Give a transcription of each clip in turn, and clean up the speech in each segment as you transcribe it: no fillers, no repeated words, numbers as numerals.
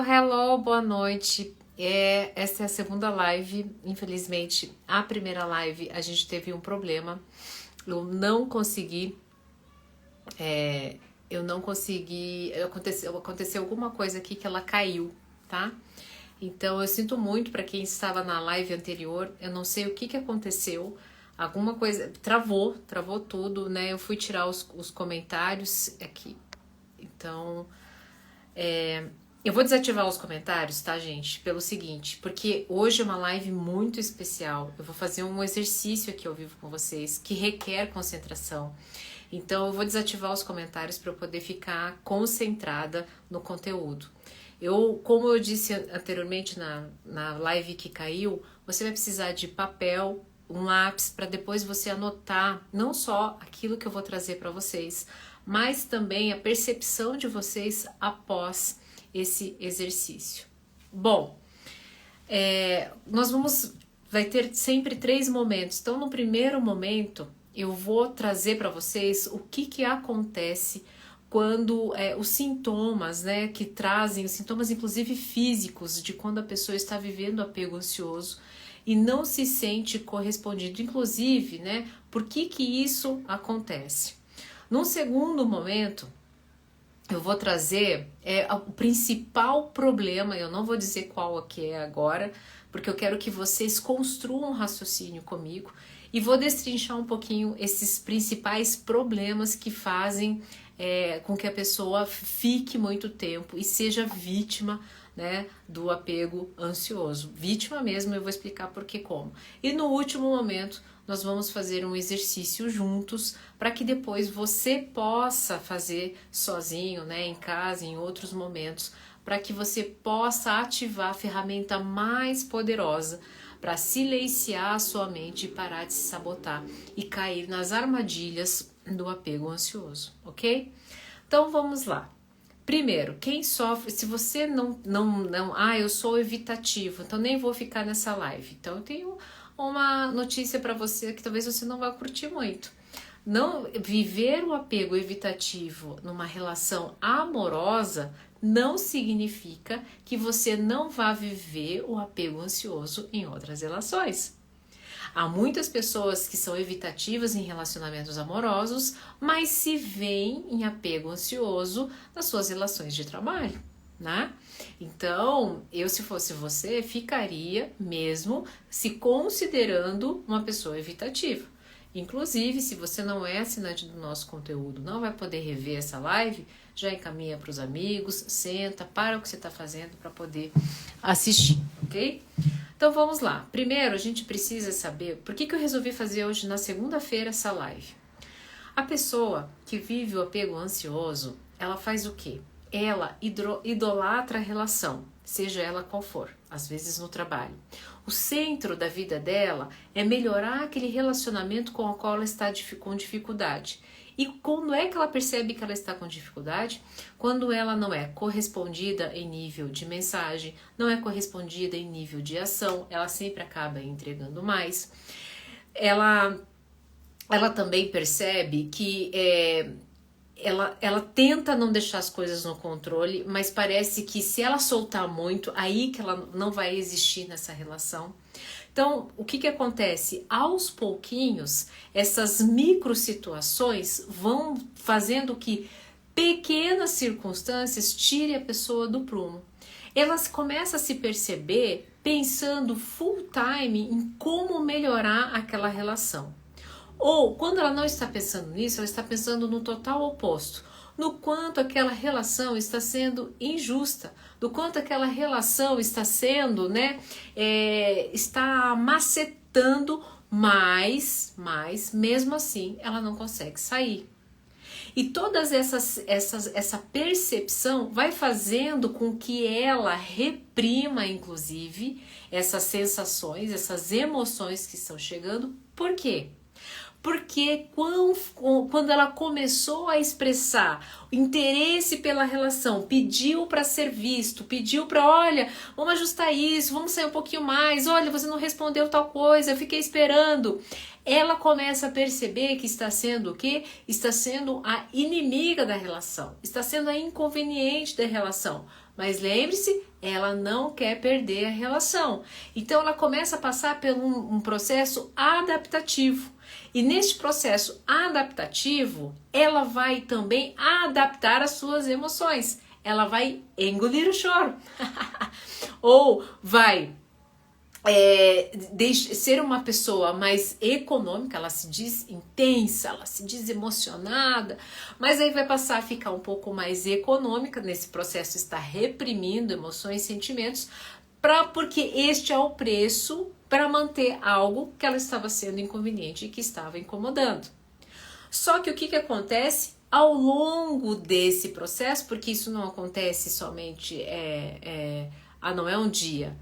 Hello, boa noite. Essa é a segunda live. Infelizmente, a primeira live a gente teve um problema. Eu não consegui. Aconteceu alguma coisa aqui que ela caiu, tá? Então eu sinto muito para quem estava na live anterior. Eu não sei o que aconteceu. Alguma coisa travou tudo, né? Eu fui tirar os comentários aqui. Então, eu vou desativar os comentários, tá, gente? Pelo seguinte, porque hoje é uma live muito especial. Eu vou fazer um exercício aqui ao vivo com vocês que requer concentração. Então, eu vou desativar os comentários para eu poder ficar concentrada no conteúdo. Como eu disse anteriormente na live que caiu, você vai precisar de papel, um lápis, para depois você anotar não só aquilo que eu vou trazer para vocês, mas também a percepção de vocês após esse exercício. Bom, vai ter sempre 3 momentos. Então, no primeiro momento, eu vou trazer para vocês o que acontece quando os sintomas, né, que trazem, os sintomas inclusive físicos, de quando a pessoa está vivendo apego ansioso e não se sente correspondido, inclusive, né, por que isso acontece. Num segundo momento, eu vou trazer o principal problema, eu não vou dizer qual que é agora, porque eu quero que vocês construam um raciocínio comigo e vou destrinchar um pouquinho esses principais problemas que fazem com que a pessoa fique muito tempo e seja vítima, né, do apego ansioso. Vítima mesmo, eu vou explicar por que como. E no último momento, nós vamos fazer um exercício juntos para que depois você possa fazer sozinho, né, em casa, em outros momentos, para que você possa ativar a ferramenta mais poderosa para silenciar a sua mente e parar de se sabotar e cair nas armadilhas do apego ansioso, ok? Então vamos lá. Primeiro, quem sofre, se você eu sou evitativo, então nem vou ficar nessa live. Então eu tenho uma notícia para você que talvez você não vá curtir muito. Não viver o apego evitativo numa relação amorosa não significa que você não vá viver o apego ansioso em outras relações. Há muitas pessoas que são evitativas em relacionamentos amorosos, mas se veem em apego ansioso nas suas relações de trabalho, né? Então, se fosse você, ficaria mesmo se considerando uma pessoa evitativa. Inclusive, se você não é assinante do nosso conteúdo, não vai poder rever essa live, já encaminha para os amigos, senta, para o que você está fazendo para poder assistir, ok? Então vamos lá. Primeiro, a gente precisa saber por que eu resolvi fazer hoje na segunda-feira essa live. A pessoa que vive o apego ansioso, ela faz o quê? Ela idolatra a relação, seja ela qual for, às vezes no trabalho. O centro da vida dela é melhorar aquele relacionamento com o qual ela está com dificuldade. E quando é que ela percebe que ela está com dificuldade? Quando ela não é correspondida em nível de mensagem, não é correspondida em nível de ação, ela sempre acaba entregando mais. Ela também percebe que ela tenta não deixar as coisas no controle, mas parece que se ela soltar muito, aí que ela não vai existir nessa relação. Então, o que acontece? Aos pouquinhos, essas micro situações vão fazendo que pequenas circunstâncias tirem a pessoa do prumo. Elas começam a se perceber pensando full time em como melhorar aquela relação. Ou, quando ela não está pensando nisso, ela está pensando no total oposto. No quanto aquela relação está sendo injusta, do quanto aquela relação está sendo, né, está macetando, mas mesmo assim ela não consegue sair. E todas essa percepção vai fazendo com que ela reprima, inclusive, essas sensações, essas emoções que estão chegando. Por quê? Porque quando ela começou a expressar o interesse pela relação, pediu para ser visto, pediu para, olha, vamos ajustar isso, vamos sair um pouquinho mais, olha, você não respondeu tal coisa, eu fiquei esperando. Ela começa a perceber que está sendo o quê? Está sendo a inimiga da relação, está sendo a inconveniente da relação. Mas lembre-se, ela não quer perder a relação. Então ela começa a passar por um processo adaptativo. E neste processo adaptativo, ela vai também adaptar as suas emoções. Ela vai engolir o choro. Ou vai ser uma pessoa mais econômica, ela se diz intensa, ela se diz emocionada, mas aí vai passar a ficar um pouco mais econômica, nesse processo está reprimindo emoções e sentimentos, porque este é o preço para manter algo que ela estava sendo inconveniente e que estava incomodando. Só que o que acontece ao longo desse processo, porque isso não acontece somente não é um dia,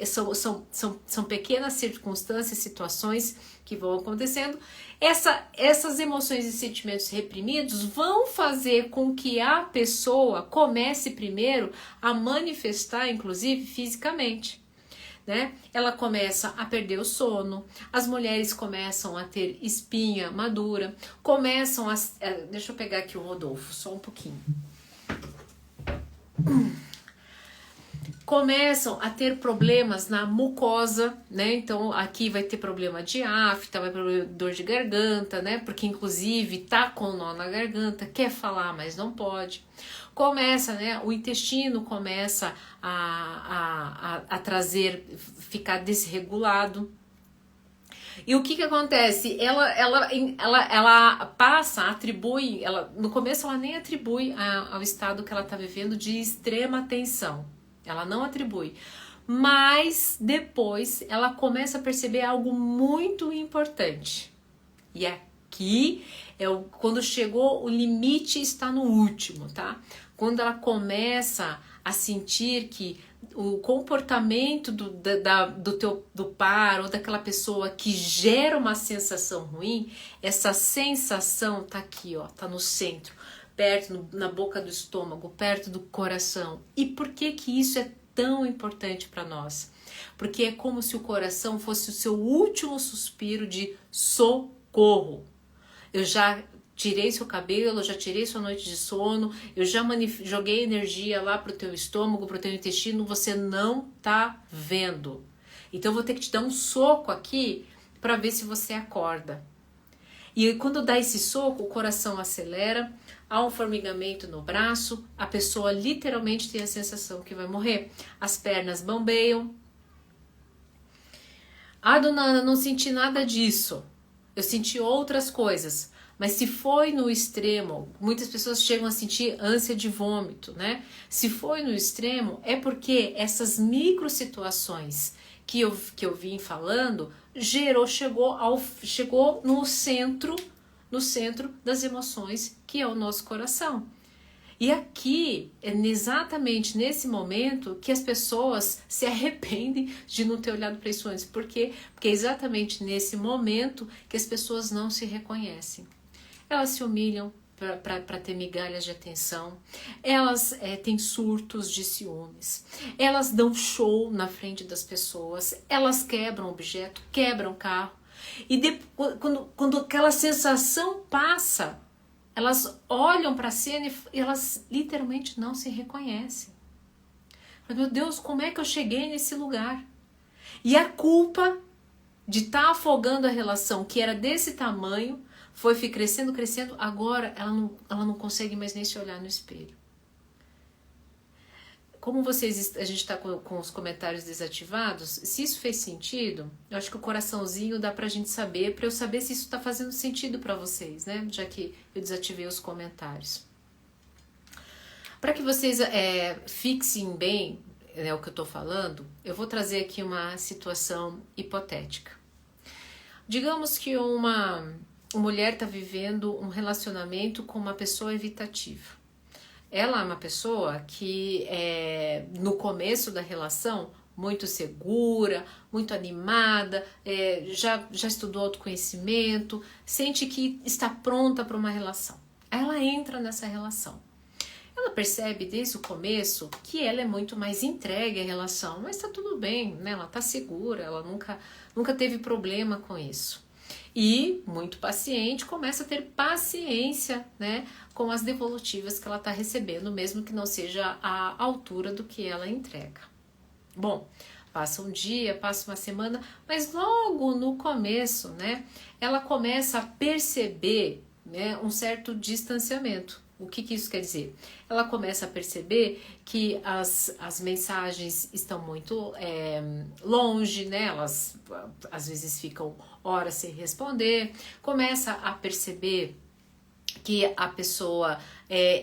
são pequenas circunstâncias, situações que vão acontecendo. Essas emoções e sentimentos reprimidos vão fazer com que a pessoa comece primeiro a manifestar, inclusive fisicamente, né? Ela começa a perder o sono, as mulheres começam a ter espinha madura, começam a... Deixa eu pegar aqui o Rodolfo, só um pouquinho. Começam a ter problemas na mucosa, né? Então aqui vai ter problema de afta, vai ter dor de garganta, né? Porque inclusive tá com nó na garganta, quer falar, mas não pode. Começa, né? O intestino começa a trazer, ficar desregulado. E o que acontece? Ela passa, atribui, no começo ela nem atribui ao estado que ela está vivendo de extrema tensão. Ela não atribui. Mas depois ela começa a perceber algo muito importante. E aqui quando chegou o limite está no último, tá? Quando ela começa a sentir que o comportamento do par ou daquela pessoa que gera uma sensação ruim, essa sensação tá aqui, ó, tá no centro, perto, na boca do estômago, perto do coração. E por que que isso é tão importante para nós? Porque é como se o coração fosse o seu último suspiro de socorro. Eu já tirei seu cabelo, eu já tirei sua noite de sono, eu já joguei energia lá pro teu estômago, pro teu intestino, você não tá vendo. Então eu vou ter que te dar um soco aqui para ver se você acorda. E quando dá esse soco, o coração acelera, há um formigamento no braço, a pessoa literalmente tem a sensação que vai morrer. As pernas bambeiam. Ah, dona Ana, não senti nada disso. Eu senti outras coisas. Mas se foi no extremo, muitas pessoas chegam a sentir ânsia de vômito, né? Se foi no extremo, é porque essas micro situações que eu vim falando chegou no centro das emoções, que é o nosso coração. E aqui, é exatamente nesse momento que as pessoas se arrependem de não ter olhado para isso antes. Por quê? Porque é exatamente nesse momento que as pessoas não se reconhecem. Elas se humilham para ter migalhas de atenção, elas têm surtos de ciúmes, elas dão show na frente das pessoas, elas quebram objeto, quebram carro. E quando aquela sensação passa, elas olham para a cena e elas literalmente não se reconhecem. Meu Deus, como é que eu cheguei nesse lugar? E a culpa de estar afogando a relação que era desse tamanho foi crescendo, agora ela não consegue mais nem se olhar no espelho. Como a gente está com os comentários desativados, se isso fez sentido, eu acho que o coraçãozinho dá pra gente saber, pra eu saber se isso tá fazendo sentido pra vocês, né? Já que eu desativei os comentários. Para que vocês fixem bem o que eu tô falando, eu vou trazer aqui uma situação hipotética. Digamos que uma mulher está vivendo um relacionamento com uma pessoa evitativa. Ela é uma pessoa que no começo da relação muito segura, muito animada, já estudou autoconhecimento, sente que está pronta para uma relação. Aí ela entra nessa relação. Ela percebe desde o começo que ela é muito mais entregue à relação, mas está tudo bem, né? Ela está segura, ela nunca teve problema com isso. E, muito paciente, começa a ter paciência, né, com as devolutivas que ela está recebendo, mesmo que não seja a altura do que ela entrega. Bom, passa um dia, passa uma semana, mas logo no começo, né, ela começa a perceber, né, um certo distanciamento. O que isso quer dizer? Ela começa a perceber que as mensagens estão muito longe, né? Elas às vezes ficam horas sem responder, começa a perceber que a pessoa,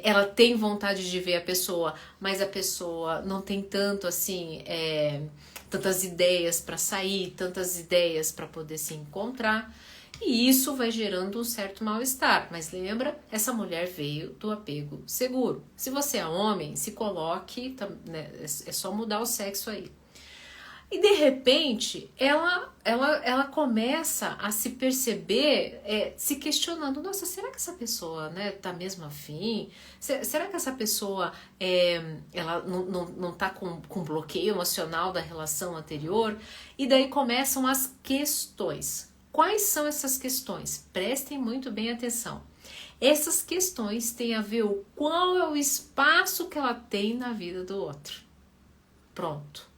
ela tem vontade de ver a pessoa, mas a pessoa não tem tanto assim, tantas ideias para sair, tantas ideias para poder se encontrar, e isso vai gerando um certo mal-estar. Mas lembra, essa mulher veio do apego seguro. Se você é homem, se coloque, né, é só mudar o sexo aí. E de repente, ela começa a se perceber, se questionando, nossa, será que essa pessoa, né, tá mesmo afim? Será que essa pessoa, ela não tá com bloqueio emocional da relação anterior? E daí começam as questões. Quais são essas questões? Prestem muito bem atenção. Essas questões têm a ver com qual é o espaço que ela tem na vida do outro. Pronto.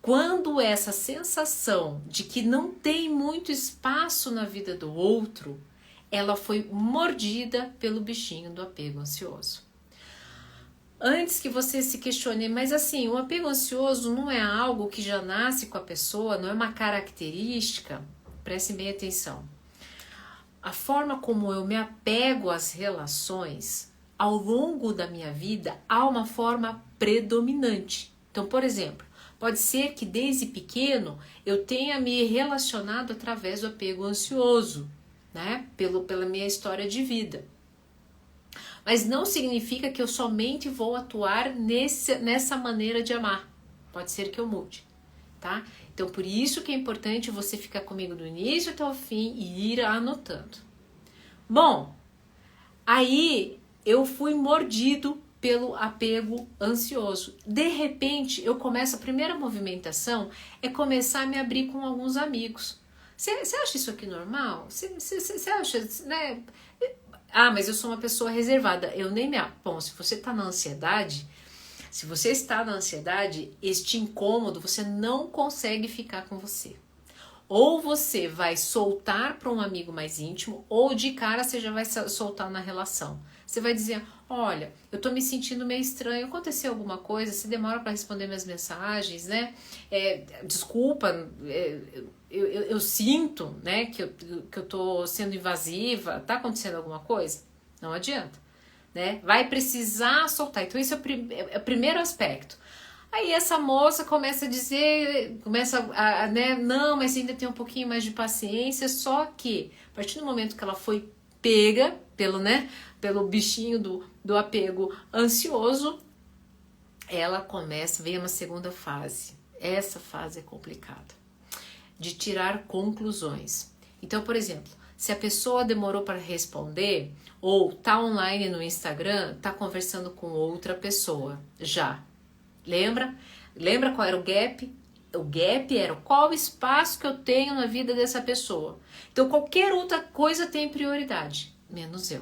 Quando essa sensação de que não tem muito espaço na vida do outro, ela foi mordida pelo bichinho do apego ansioso. Antes que você se questione, mas assim, o apego ansioso não é algo que já nasce com a pessoa, não é uma característica. Prestem bem atenção. A forma como eu me apego às relações, ao longo da minha vida, há uma forma predominante. Então, por exemplo, pode ser que desde pequeno eu tenha me relacionado através do apego ansioso, né? Pela minha história de vida. Mas não significa que eu somente vou atuar nessa maneira de amar. Pode ser que eu mude, tá? Então, por isso que é importante você ficar comigo do início até o fim e ir anotando. Bom, aí eu fui mordido pelo apego ansioso. De repente, eu começo, a primeira movimentação é começar a me abrir com alguns amigos. Você acha isso aqui normal? Você acha, né? Ah, mas eu sou uma pessoa reservada. Eu nem me... Bom, se você está na ansiedade... Se você está na ansiedade, este incômodo você não consegue ficar com você. Ou você vai soltar para um amigo mais íntimo, ou de cara você já vai soltar na relação. Você vai dizer, olha, eu tô me sentindo meio estranho, aconteceu alguma coisa, você demora para responder minhas mensagens, né? Desculpa, eu sinto, né, que eu tô sendo invasiva, tá acontecendo alguma coisa? Não adianta. Né? Vai precisar soltar. Então esse é o primeiro aspecto. Aí essa moça começa a dizer, né, não, mas ainda tem um pouquinho mais de paciência, só que a partir do momento que ela foi pega pelo bichinho do apego ansioso, ela vem uma segunda fase. Essa fase é complicada, de tirar conclusões. Então, por exemplo, se a pessoa demorou para responder, ou tá online no Instagram, tá conversando com outra pessoa, já. Lembra? Lembra qual era o gap? O gap era qual espaço que eu tenho na vida dessa pessoa. Então, qualquer outra coisa tem prioridade, menos eu.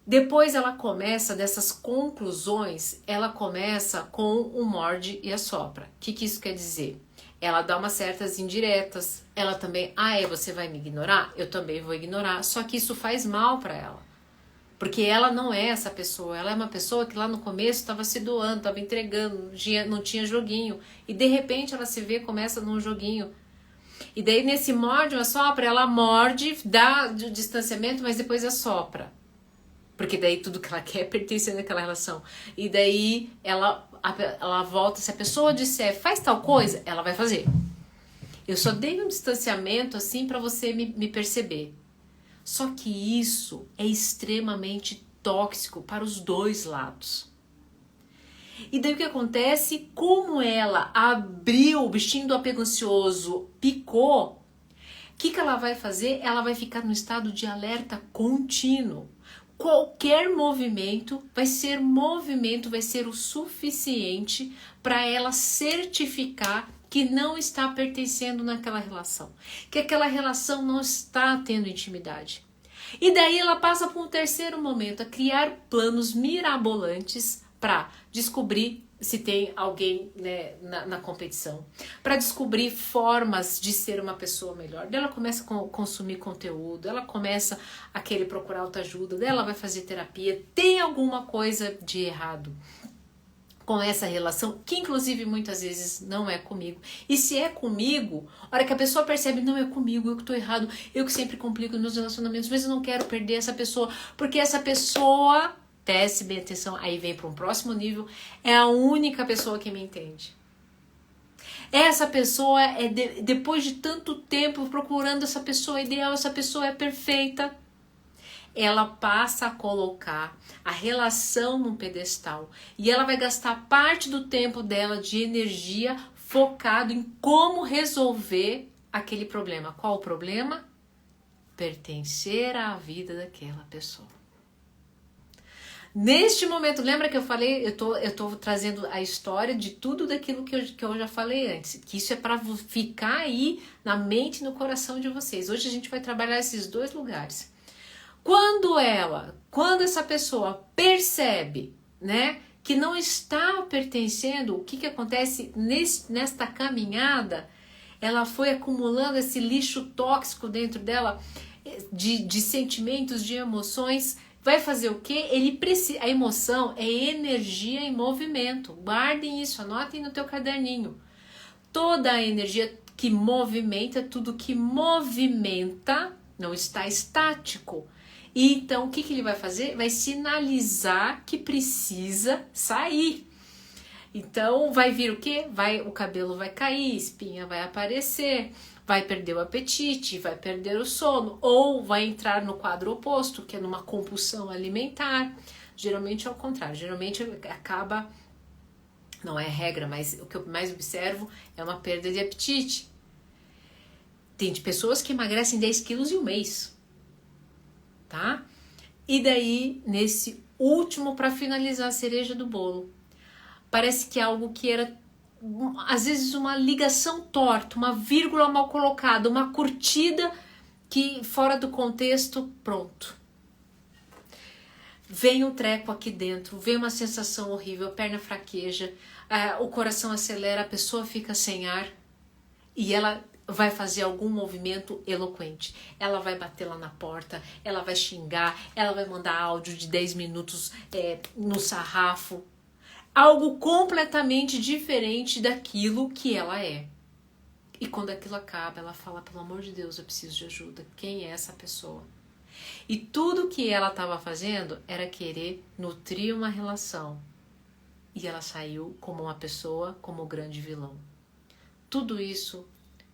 Depois ela começa, dessas conclusões, ela começa com o morde e assopra. O que isso quer dizer? Ela dá umas certas indiretas, ela também, você vai me ignorar? Eu também vou ignorar, só que isso faz mal para ela, porque ela não é essa pessoa, ela é uma pessoa que lá no começo estava se doando, estava entregando, não tinha joguinho, e de repente ela se vê, começa num joguinho, e daí nesse morde ou assopra, ela morde, dá de distanciamento, mas depois assopra, porque daí tudo que ela quer pertence naquela relação, e daí ela volta, se a pessoa disser faz tal coisa, ela vai fazer. Eu só dei um distanciamento assim para você me perceber. Só que isso é extremamente tóxico para os dois lados. E daí o que acontece? Como ela abriu o bichinho do apego ansioso, picou, o que ela vai fazer? Ela vai ficar no estado de alerta contínuo. Qualquer movimento vai ser o suficiente para ela certificar que não está pertencendo naquela relação, que aquela relação não está tendo intimidade. E daí ela passa por um terceiro momento, a criar planos mirabolantes para descobrir se tem alguém, né, na competição, para descobrir formas de ser uma pessoa melhor. Daí ela começa a consumir conteúdo, ela começa a querer procurar autoajuda, daí ela vai fazer terapia. Tem alguma coisa de errado com essa relação, que inclusive muitas vezes não é comigo. E se é comigo, a hora que a pessoa percebe, não é comigo, eu que tô errado, eu que sempre complico nos meus relacionamentos, mas eu não quero perder essa pessoa, porque essa pessoa, preste bem atenção, aí vem para um próximo nível, é a única pessoa que me entende. Essa pessoa é, depois de tanto tempo procurando essa pessoa ideal, essa pessoa é perfeita, ela passa a colocar a relação num pedestal e ela vai gastar parte do tempo dela de energia focado em como resolver aquele problema. Qual o problema? Pertencer à vida daquela pessoa. Neste momento, lembra que eu falei, eu tô trazendo a história de tudo daquilo que eu já falei antes, que isso é para ficar aí na mente e no coração de vocês. Hoje a gente vai trabalhar esses dois lugares. Quando essa pessoa percebe, né, que não está pertencendo, o que acontece nesta caminhada? Ela foi acumulando esse lixo tóxico dentro dela, de sentimentos, de emoções. Vai fazer o quê? A emoção é energia em movimento. Guardem isso, anotem no teu caderninho. Toda a energia que movimenta, tudo que movimenta, não está estático. E então, o que ele vai fazer? Vai sinalizar que precisa sair. Então, vai vir o quê? O cabelo vai cair, espinha vai aparecer, vai perder o apetite, vai perder o sono, ou vai entrar no quadro oposto, que é numa compulsão alimentar. Geralmente é o contrário, geralmente acaba, não é regra, mas o que eu mais observo é uma perda de apetite. Tem de pessoas que emagrecem 10 quilos em um mês. Tá? E daí, nesse último, para finalizar a cereja do bolo, parece que é algo que era, às vezes, uma ligação torta, uma vírgula mal colocada, uma curtida que, fora do contexto, pronto. Vem um treco aqui dentro, vem uma sensação horrível, a perna fraqueja, o coração acelera, a pessoa fica sem ar e ela vai fazer algum movimento eloquente. Ela vai bater lá na porta, ela vai xingar, ela vai mandar áudio de 10 minutos no sarrafo. Algo completamente diferente daquilo que ela é. E quando aquilo acaba, ela fala, pelo amor de Deus, eu preciso de ajuda. Quem é essa pessoa? E tudo que ela estava fazendo era querer nutrir uma relação. E ela saiu como uma pessoa, como o grande vilão. Tudo isso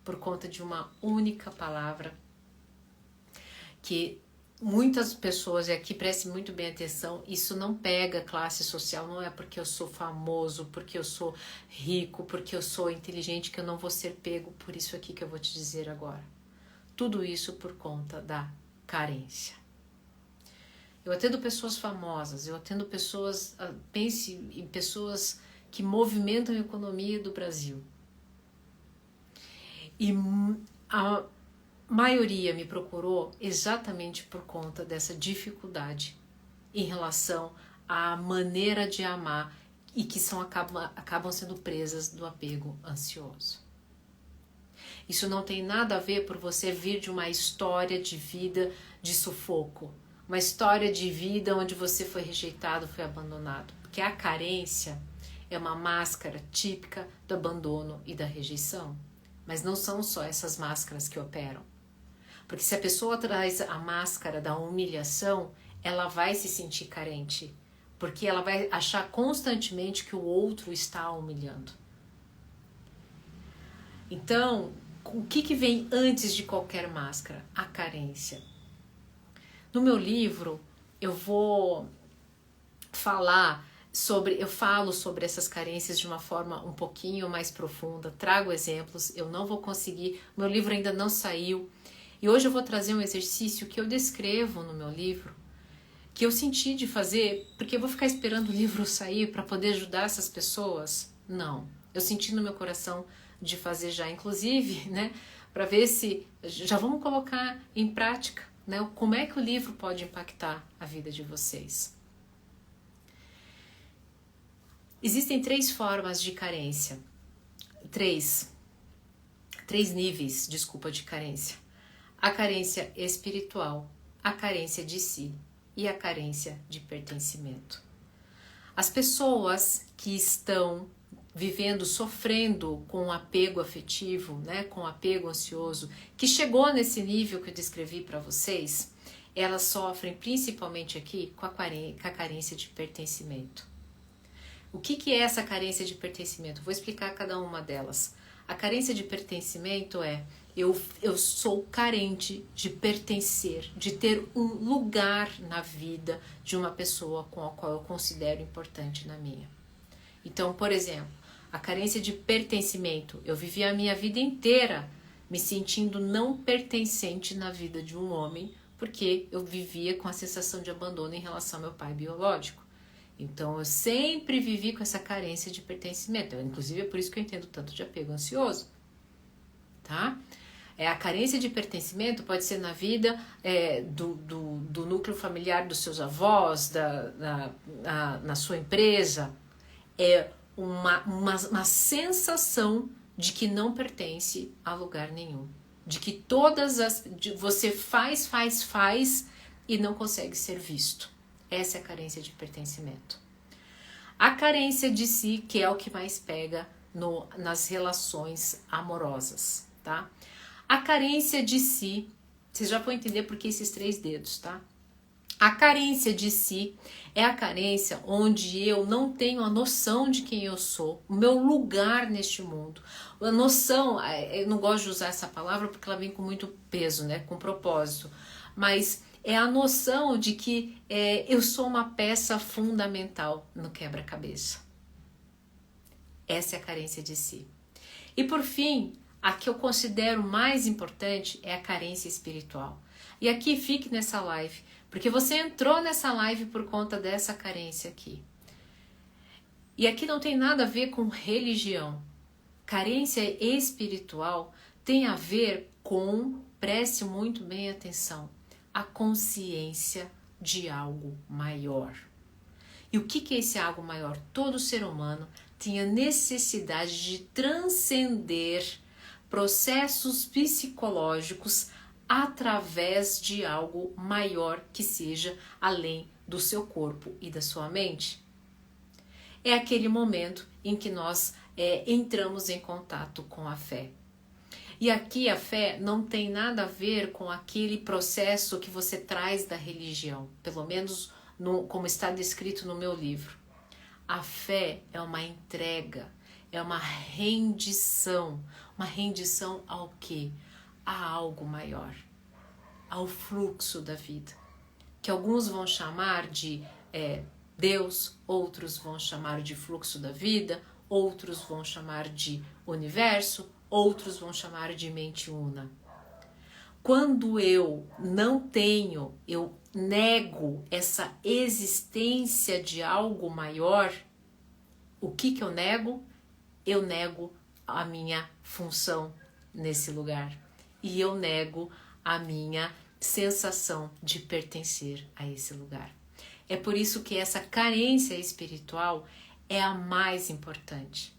por conta de uma única palavra que muitas pessoas, e aqui prestem muito bem atenção, isso não pega classe social, não é porque eu sou famoso, porque eu sou rico, porque eu sou inteligente que eu não vou ser pego por isso aqui que eu vou te dizer agora. Tudo isso por conta da carência. Eu atendo pessoas famosas, eu atendo pessoas, pense em pessoas que movimentam a economia do Brasil. E a maioria me procurou exatamente por conta dessa dificuldade em relação à maneira de amar e que acabam sendo presas do apego ansioso. Isso não tem nada a ver por você vir de uma história de vida de sufoco, uma história de vida onde você foi rejeitado, foi abandonado, porque a carência é uma máscara típica do abandono e da rejeição. Mas não são só essas máscaras que operam. Porque se a pessoa traz a máscara da humilhação, ela vai se sentir carente. Porque ela vai achar constantemente que o outro está a humilhando. Então, o que vem antes de qualquer máscara? A carência. No meu livro, eu falo sobre essas carências de uma forma um pouquinho mais profunda, trago exemplos, eu não vou conseguir, meu livro ainda não saiu, e hoje eu vou trazer um exercício que eu descrevo no meu livro, que eu senti de fazer, porque eu vou ficar esperando o livro sair para poder ajudar essas pessoas? Não, eu senti no meu coração de fazer já, inclusive, né, para ver se já vamos colocar em prática, né, como é que o livro pode impactar a vida de vocês. Existem 3 formas de carência, três níveis, desculpa, de carência. A carência espiritual, a carência de si e a carência de pertencimento. As pessoas que estão vivendo, sofrendo com apego afetivo, né, com apego ansioso, que chegou nesse nível que eu descrevi para vocês, elas sofrem principalmente aqui com a carência de pertencimento. O que é essa carência de pertencimento? Vou explicar cada uma delas. A carência de pertencimento é eu sou carente de pertencer, de ter um lugar na vida de uma pessoa com a qual eu considero importante na minha. Então, por exemplo, a carência de pertencimento. Eu vivi a minha vida inteira me sentindo não pertencente na vida de um homem, porque eu vivia com a sensação de abandono em relação ao meu pai biológico. Então, eu sempre vivi com essa carência de pertencimento. Inclusive, é por isso que eu entendo tanto de apego ansioso. Tá? A carência de pertencimento pode ser na vida do núcleo familiar dos seus avós, na sua empresa. É uma sensação de que não pertence a lugar nenhum. De que você faz e não consegue ser visto. Essa é a carência de pertencimento. A carência de si, que é o que mais pega nas relações amorosas, tá? A carência de si, vocês já vão entender por que esses 3 dedos, tá? A carência de si é a carência onde eu não tenho a noção de quem eu sou, o meu lugar neste mundo. A noção, eu não gosto de usar essa palavra porque ela vem com muito peso, né? Com propósito, mas é a noção de que eu sou uma peça fundamental no quebra-cabeça. Essa é a carência de si. E por fim, a que eu considero mais importante é a carência espiritual. E aqui fique nessa live, porque você entrou nessa live por conta dessa carência aqui. E aqui não tem nada a ver com religião. Carência espiritual tem a ver com, preste muito bem atenção, a consciência de algo maior. E o que é esse algo maior? Todo ser humano tem a necessidade de transcender processos psicológicos através de algo maior que seja além do seu corpo e da sua mente. É aquele momento em que nós entramos em contato com a fé. E aqui a fé não tem nada a ver com aquele processo que você traz da religião, pelo menos como está descrito no meu livro. A fé é uma entrega, é uma rendição ao quê? A algo maior, ao fluxo da vida, que alguns vão chamar de Deus, outros vão chamar de fluxo da vida, outros vão chamar de universo, outros vão chamar de mente una. Quando eu não tenho, eu nego essa existência de algo maior, o que eu nego? Eu nego a minha função nesse lugar. E eu nego a minha sensação de pertencer a esse lugar. É por isso que essa carência espiritual é a mais importante.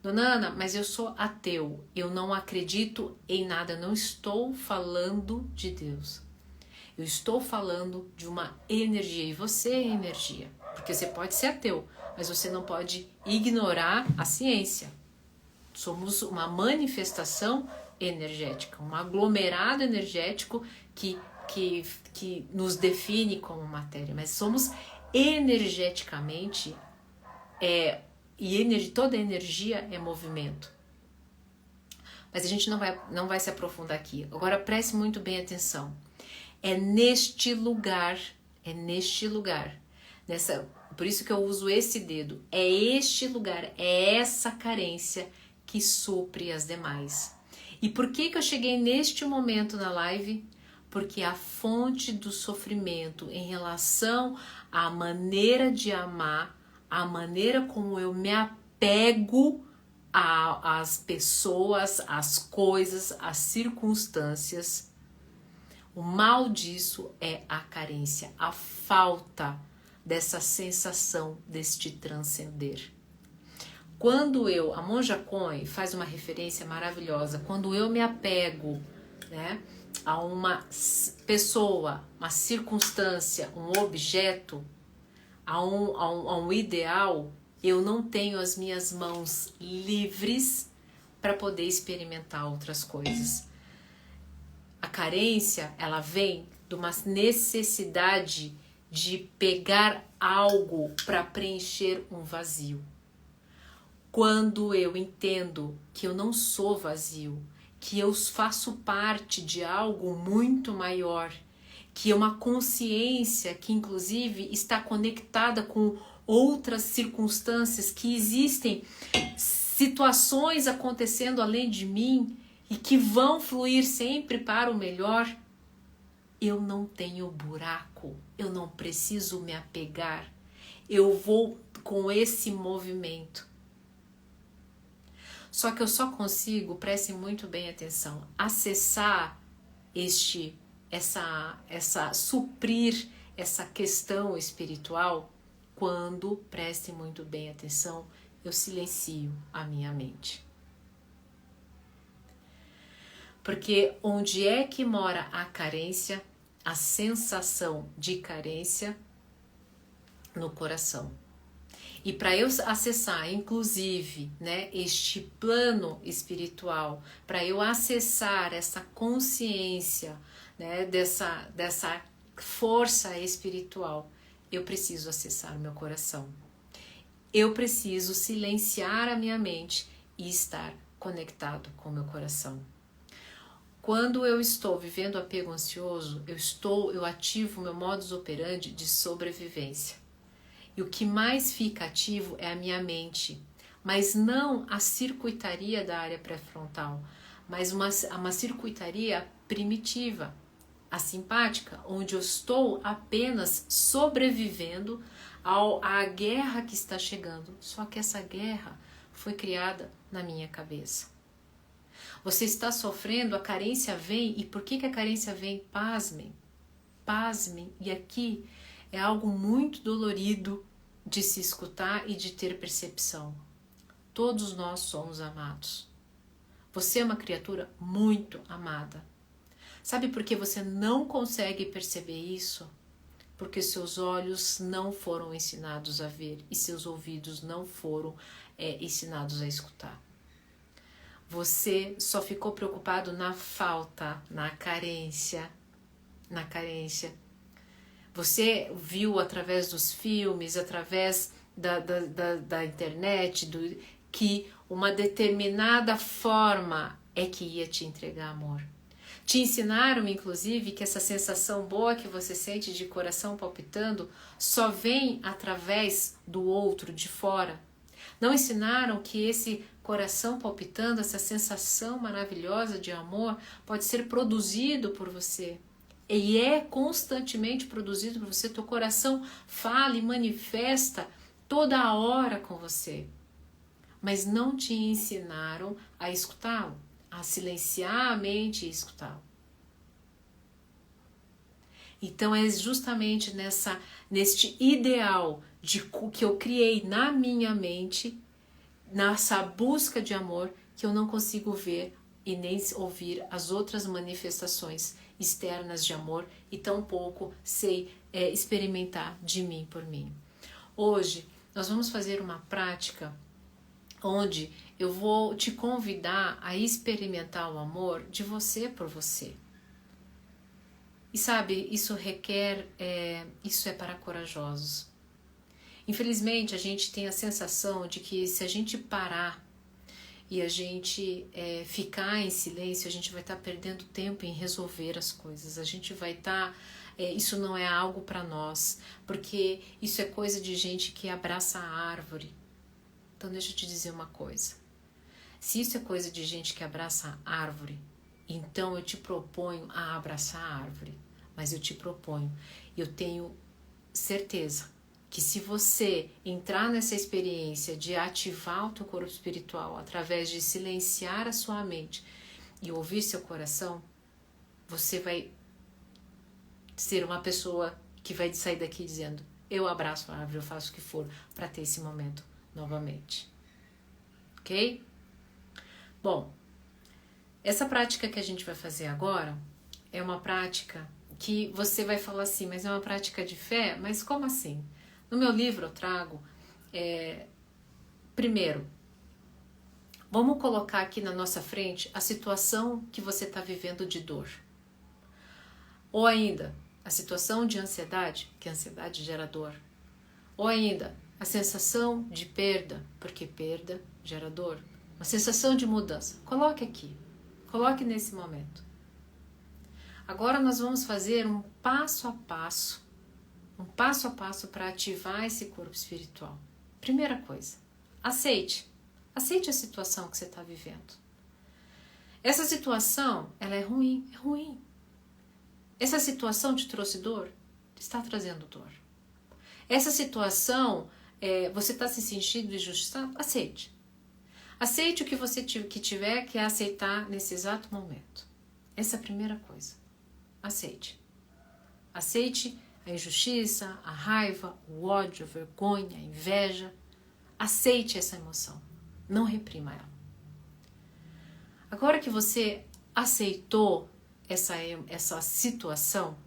Dona Ana, mas eu sou ateu, eu não acredito em nada, não estou falando de Deus. Eu estou falando de uma energia, e você é energia, porque você pode ser ateu, mas você não pode ignorar a ciência. Somos uma manifestação energética, um aglomerado energético que nos define como matéria, mas somos energeticamente toda energia é movimento. Mas a gente não vai se aprofundar aqui. Agora preste muito bem atenção. É neste lugar, por isso que eu uso esse dedo, é este lugar, é essa carência que supre as demais. E por que eu cheguei neste momento na live? Porque a fonte do sofrimento em relação à maneira de amar, a maneira como eu me apego as pessoas, as coisas, as circunstâncias. O mal disso é a carência, a falta dessa sensação deste transcender. Quando a Monja Coen faz uma referência maravilhosa, quando eu me apego, né, a uma pessoa, uma circunstância, um objeto, a um ideal, eu não tenho as minhas mãos livres para poder experimentar outras coisas. A carência, ela vem de uma necessidade de pegar algo para preencher um vazio. Quando eu entendo que eu não sou vazio, que eu faço parte de algo muito maior, que é uma consciência que inclusive está conectada com outras circunstâncias, que existem situações acontecendo além de mim e que vão fluir sempre para o melhor, eu não tenho buraco, eu não preciso me apegar, eu vou com esse movimento. Só que eu só consigo, prestem muito bem atenção, acessar suprir essa questão espiritual quando, prestem muito bem atenção, eu silencio a minha mente. Porque onde é que mora a carência, a sensação de carência? No coração. E para eu acessar, inclusive, né, este plano espiritual, para eu acessar essa consciência, né, dessa força espiritual, eu preciso acessar o meu coração. Eu preciso silenciar a minha mente e estar conectado com o meu coração. Quando eu estou vivendo apego ansioso, eu ativo o meu modus operandi de sobrevivência. E o que mais fica ativo é a minha mente, mas não a circuitaria da área pré-frontal, mas uma circuitaria primitiva, a simpática, onde eu estou apenas sobrevivendo à guerra que está chegando. Só que essa guerra foi criada na minha cabeça. Você está sofrendo, a carência vem, e por que a carência vem? Pasmem, pasmem, e aqui é algo muito dolorido de se escutar e de ter percepção. Todos nós somos amados. Você é uma criatura muito amada. Sabe por que você não consegue perceber isso? Porque seus olhos não foram ensinados a ver e seus ouvidos não foram ensinados a escutar. Você só ficou preocupado na falta, na carência. Você viu através dos filmes, através da internet, que uma determinada forma é que ia te entregar amor. Te ensinaram, inclusive, que essa sensação boa que você sente de coração palpitando só vem através do outro, de fora. Não ensinaram que esse coração palpitando, essa sensação maravilhosa de amor, pode ser produzido por você. E é constantemente produzido por você. Teu coração fala e manifesta toda a hora com você. Mas não te ensinaram a escutá-lo, a silenciar a mente e escutá-lo. Então é justamente neste ideal que eu criei na minha mente, nessa busca de amor, que eu não consigo ver e nem ouvir as outras manifestações externas de amor e tampouco sei experimentar de mim por mim. Hoje nós vamos fazer uma prática onde eu vou te convidar a experimentar o amor de você por você. E sabe, isso isso é para corajosos. Infelizmente a gente tem a sensação de que se a gente parar e a gente ficar em silêncio, a gente vai estar perdendo tempo em resolver as coisas. A gente vai estar... isso não é algo para nós, porque isso é coisa de gente que abraça a árvore. Então deixa eu te dizer uma coisa. Se isso é coisa de gente que abraça a árvore, então eu te proponho a abraçar a árvore. Mas eu te proponho, eu tenho certeza que se você entrar nessa experiência de ativar o teu corpo espiritual através de silenciar a sua mente e ouvir seu coração, você vai ser uma pessoa que vai sair daqui dizendo: eu abraço a árvore, eu faço o que for para ter esse momento novamente. Ok? Bom, essa prática que a gente vai fazer agora é uma prática que você vai falar assim, mas é uma prática de fé? Mas como assim? No meu livro eu trago, primeiro, vamos colocar aqui na nossa frente a situação que você está vivendo de dor. Ou ainda, a situação de ansiedade, que a ansiedade gera dor. Ou ainda, a sensação de perda, porque perda gera dor. Uma sensação de mudança. Coloque aqui. Coloque nesse momento. Agora nós vamos fazer um passo a passo para ativar esse corpo espiritual. Primeira coisa, aceite a situação que você está vivendo. Essa situação, ela é ruim. Essa situação te trouxe dor? Está trazendo dor. Essa situação, você está se sentindo injustiçado? Aceite. Aceite o que você tiver que aceitar nesse exato momento. Essa é a primeira coisa. Aceite. Aceite a injustiça, a raiva, o ódio, a vergonha, a inveja. Aceite essa emoção. Não reprima ela. Agora que você aceitou essa situação,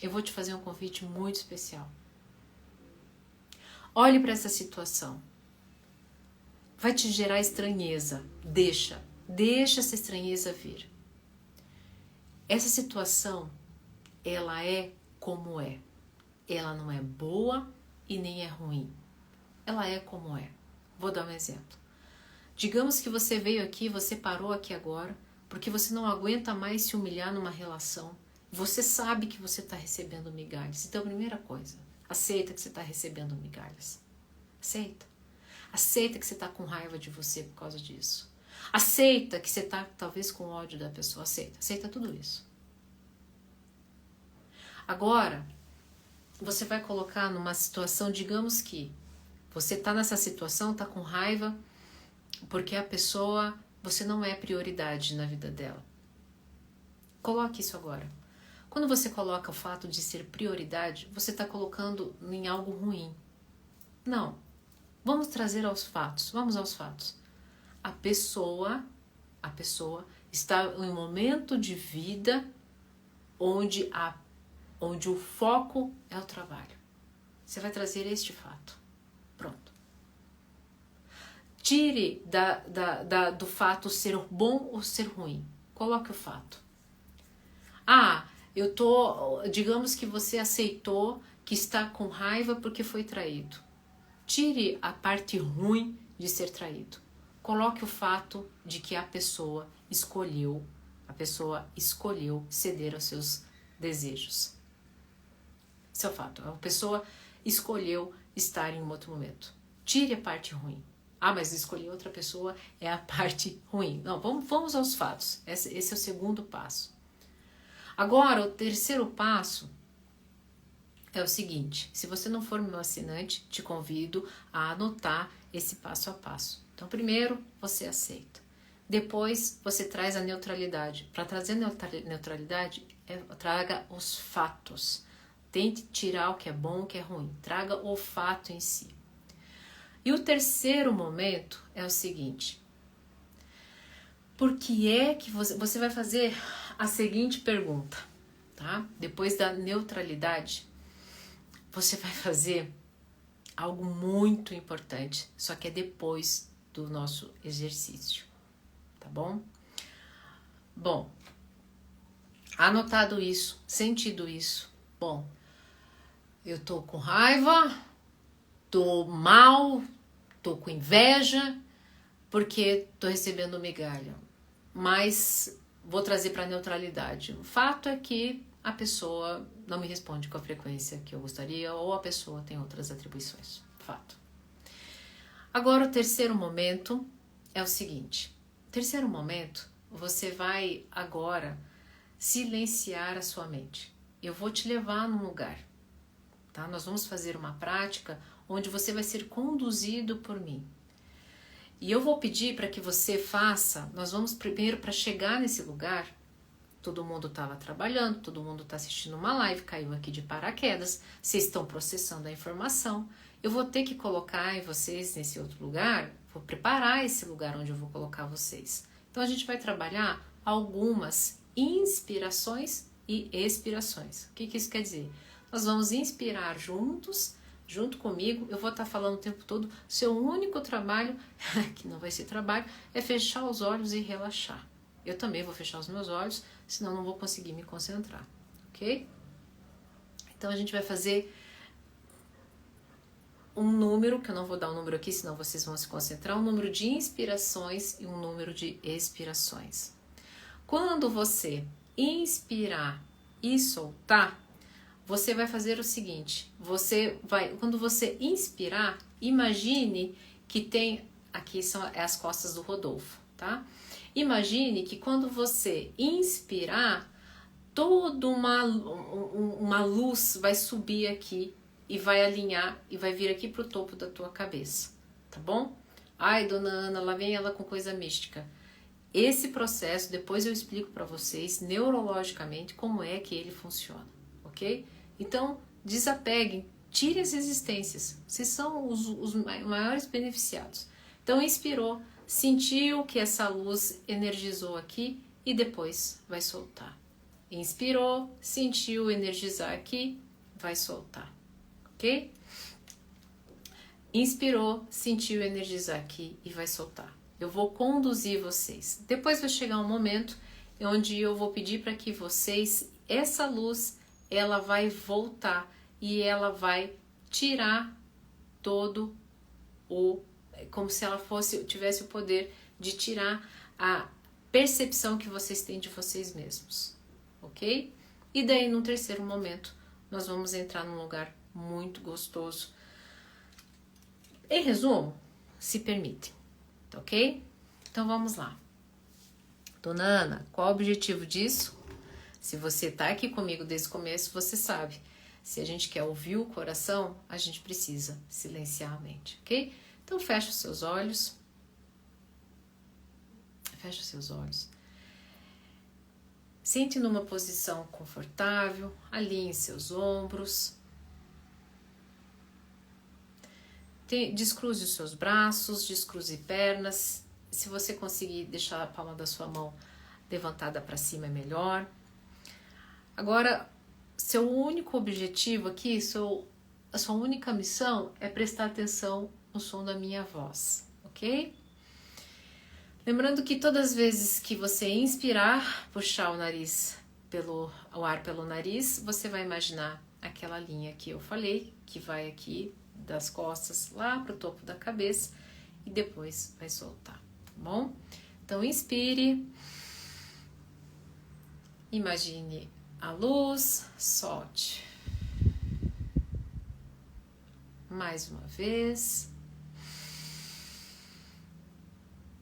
eu vou te fazer um convite muito especial. Olhe para essa situação. Vai te gerar estranheza. Deixa essa estranheza vir. Essa situação, ela é como é. Ela não é boa e nem é ruim. Ela é como é. Vou dar um exemplo. Digamos que você veio aqui, você parou aqui agora, porque você não aguenta mais se humilhar numa relação. Você sabe que você está recebendo migalhas. Então, primeira coisa, aceita que você está recebendo migalhas. Aceita. Aceita que você está com raiva de você por causa disso. Aceita que você está talvez com ódio da pessoa. Aceita tudo isso. Agora, você vai colocar numa situação, digamos que você está nessa situação, está com raiva, porque a pessoa, você não é prioridade na vida dela. Coloque isso agora. Quando você coloca o fato de ser prioridade, você está colocando em algo ruim. Não. Vamos trazer aos fatos. Vamos aos fatos. A pessoa está em um momento de vida onde o foco é o trabalho. Você vai trazer este fato. Pronto. Tire do fato ser bom ou ser ruim. Coloque o fato. Digamos que você aceitou que está com raiva porque foi traído. Tire a parte ruim de ser traído. Coloque o fato de que a pessoa escolheu ceder aos seus desejos. Esse é o fato. A pessoa escolheu estar em um outro momento. Tire a parte ruim. Mas escolher outra pessoa é a parte ruim. Não, vamos aos fatos. Esse é o segundo passo. Agora, o terceiro passo é o seguinte. Se você não for meu assinante, te convido a anotar esse passo a passo. Então, primeiro, você aceita. Depois, você traz a neutralidade. Para trazer neutralidade, traga os fatos. Tente tirar o que é bom, o que é ruim. Traga o fato em si. E o terceiro momento é o seguinte. Por que é que você vai fazer a seguinte pergunta, tá? Depois da neutralidade, você vai fazer algo muito importante, só que é depois do nosso exercício, tá bom? Bom, anotado isso, sentido isso, bom, eu tô com raiva, tô mal, tô com inveja, porque tô recebendo migalha, mas vou trazer para a neutralidade. O fato é que a pessoa não me responde com a frequência que eu gostaria, ou a pessoa tem outras atribuições. Fato. Agora, o terceiro momento é o seguinte. No terceiro momento, você vai agora silenciar a sua mente. Eu vou te levar num lugar, tá? Nós vamos fazer uma prática onde você vai ser conduzido por mim. E eu vou pedir para que você faça, nós vamos primeiro para chegar nesse lugar, todo mundo estava trabalhando, todo mundo está assistindo uma live, caiu aqui de paraquedas, vocês estão processando a informação, eu vou ter que colocar vocês nesse outro lugar, vou preparar esse lugar onde eu vou colocar vocês. Então a gente vai trabalhar algumas inspirações e expirações. O que isso quer dizer? Nós vamos inspirar juntos, junto comigo, eu vou estar falando o tempo todo, seu único trabalho, que não vai ser trabalho, é fechar os olhos e relaxar. Eu também vou fechar os meus olhos, senão não vou conseguir me concentrar, ok? Então a gente vai fazer um número, que eu não vou dar o número aqui, senão vocês vão se concentrar, um número de inspirações e um número de expirações. Quando você inspirar e soltar, você vai fazer o seguinte, quando você inspirar, imagine que tem, aqui são as costas do Rodolfo, tá? Imagine que quando você inspirar, toda uma luz vai subir aqui e vai alinhar e vai vir aqui pro topo da tua cabeça, tá bom? Ai, dona Ana, lá vem ela com coisa mística. Esse processo, depois eu explico para vocês neurologicamente como é que ele funciona, ok? Então, desapeguem, tire as resistências, vocês são os maiores beneficiados. Então, inspirou, sentiu que essa luz energizou aqui e depois vai soltar. Inspirou, sentiu energizar aqui, vai soltar, ok? Inspirou, sentiu energizar aqui e vai soltar. Eu vou conduzir vocês. Depois vai chegar um momento onde eu vou pedir para que vocês, essa luz, ela vai voltar e ela vai tirar todo como se ela tivesse o poder de tirar a percepção que vocês têm de vocês mesmos, ok? E daí, num terceiro momento, nós vamos entrar num lugar muito gostoso. Em resumo, se permitem, ok? Então vamos lá. Dona Ana, qual o objetivo disso? Se você tá aqui comigo desde o começo, você sabe. Se a gente quer ouvir o coração, a gente precisa silenciar a mente, ok? Então fecha os seus olhos. Fecha os seus olhos. Sente numa posição confortável, alinhe seus ombros. Descruze os seus braços, descruze pernas. Se você conseguir deixar a palma da sua mão levantada para cima é melhor. Agora, seu único objetivo aqui, a sua única missão é prestar atenção no som da minha voz, ok? Lembrando que todas as vezes que você inspirar, puxar o ar pelo nariz, você vai imaginar aquela linha que eu falei, que vai aqui das costas lá para o topo da cabeça e depois vai soltar, tá bom? Então inspire, imagine a luz, solte. Mais uma vez.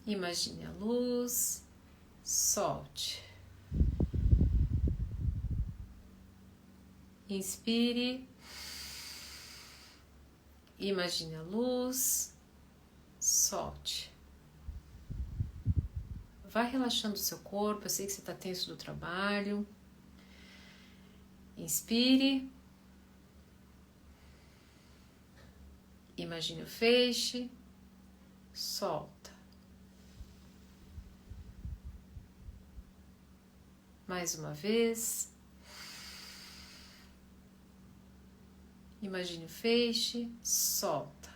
Imagine a luz, solte. Inspire. Imagine a luz, solte. Vai relaxando o seu corpo, eu sei que você está tenso do trabalho. Inspire. Imagine o feixe, solta. Mais uma vez. Imagine o feixe, solta.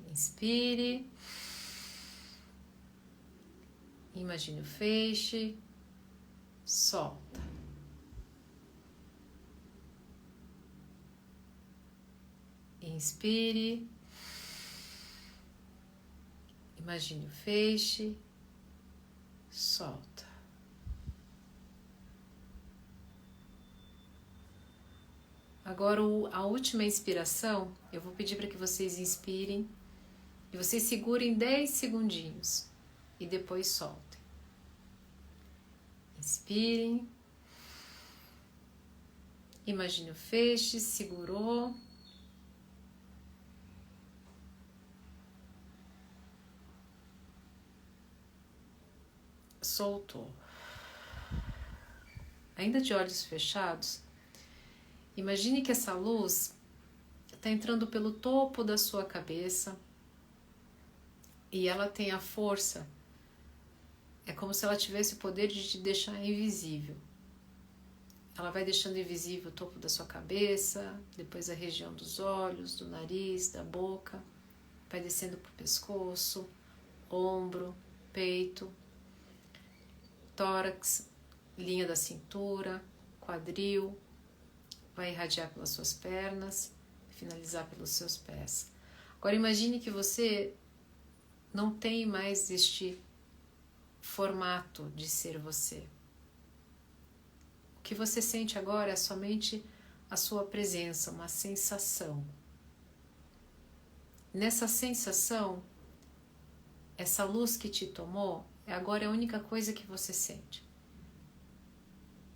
Inspire. Imagine o feixe, solta. Inspire. Imagine o feixe, solta. Agora a última inspiração, eu vou pedir para que vocês inspirem e vocês segurem 10 segundinhos e depois soltem. Respirem. Imagine o feixe, segurou. Soltou. Ainda de olhos fechados, imagine que essa luz está entrando pelo topo da sua cabeça e ela tem a força, é como se ela tivesse o poder de te deixar invisível. Ela vai deixando invisível o topo da sua cabeça, depois a região dos olhos, do nariz, da boca, vai descendo para o pescoço, ombro, peito, tórax, linha da cintura, quadril, vai irradiar pelas suas pernas, finalizar pelos seus pés. Agora imagine que você não tem mais este formato de ser você. O que você sente agora é somente a sua presença, uma sensação. Nessa sensação, essa luz que te tomou, agora é a única coisa que você sente.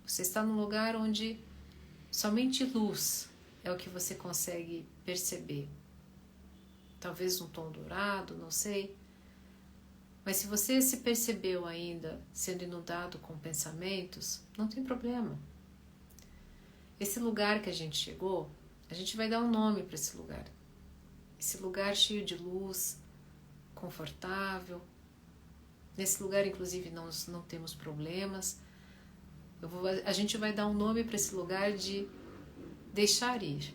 Você está num lugar onde somente luz é o que você consegue perceber. Talvez um tom dourado, não sei. Mas se você se percebeu ainda sendo inundado com pensamentos, não tem problema. Esse lugar que a gente chegou, a gente vai dar um nome para esse lugar. Esse lugar cheio de luz, confortável. Nesse lugar, inclusive, nós não temos problemas. A gente vai dar um nome para esse lugar de deixar ir.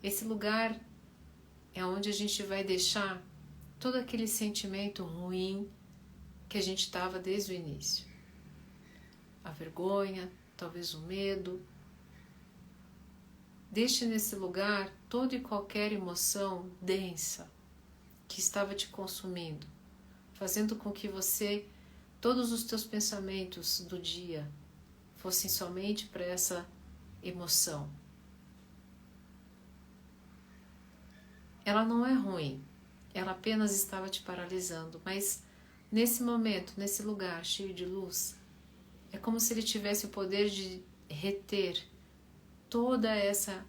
Esse lugar é onde a gente vai deixar todo aquele sentimento ruim que a gente estava desde o início. A vergonha, talvez o medo. Deixe nesse lugar toda e qualquer emoção densa que estava te consumindo, fazendo com que todos os teus pensamentos do dia fossem somente para essa emoção. Ela não é ruim, ela apenas estava te paralisando, mas nesse momento, nesse lugar cheio de luz, é como se ele tivesse o poder de reter toda essa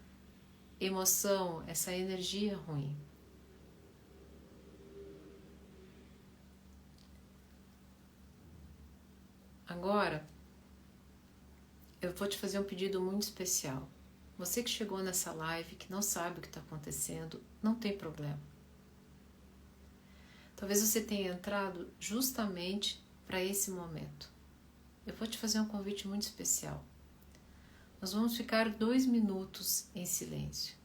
emoção, essa energia ruim. Agora, eu vou te fazer um pedido muito especial. Você que chegou nessa live, que não sabe o que está acontecendo, não tem problema. Talvez você tenha entrado justamente para esse momento. Eu vou te fazer um convite muito especial. Nós vamos ficar 2 minutos em silêncio.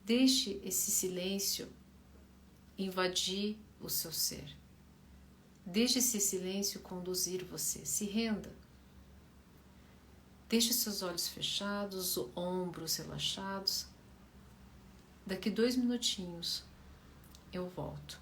Deixe esse silêncio invadir o seu ser. Deixe esse silêncio conduzir você. Se renda. Deixe seus olhos fechados, os ombros relaxados. Daqui 2 minutinhos eu volto.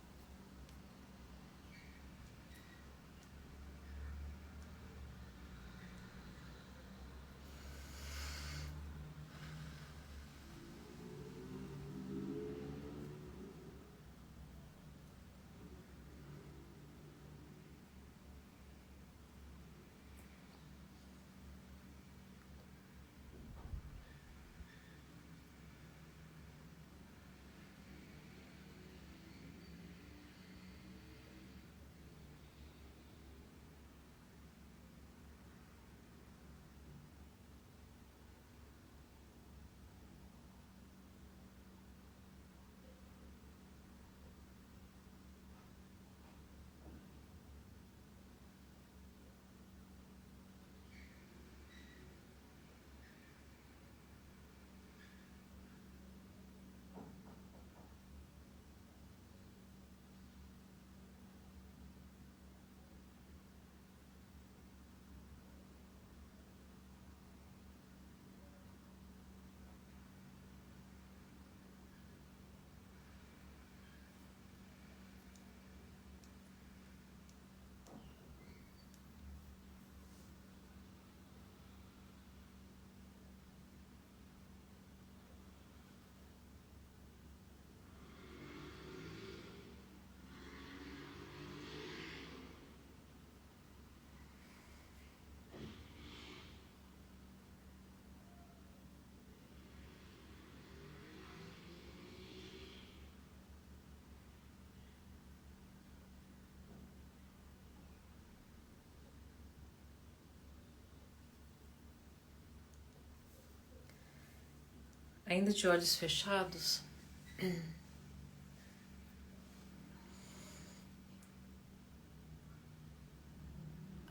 Ainda de olhos fechados,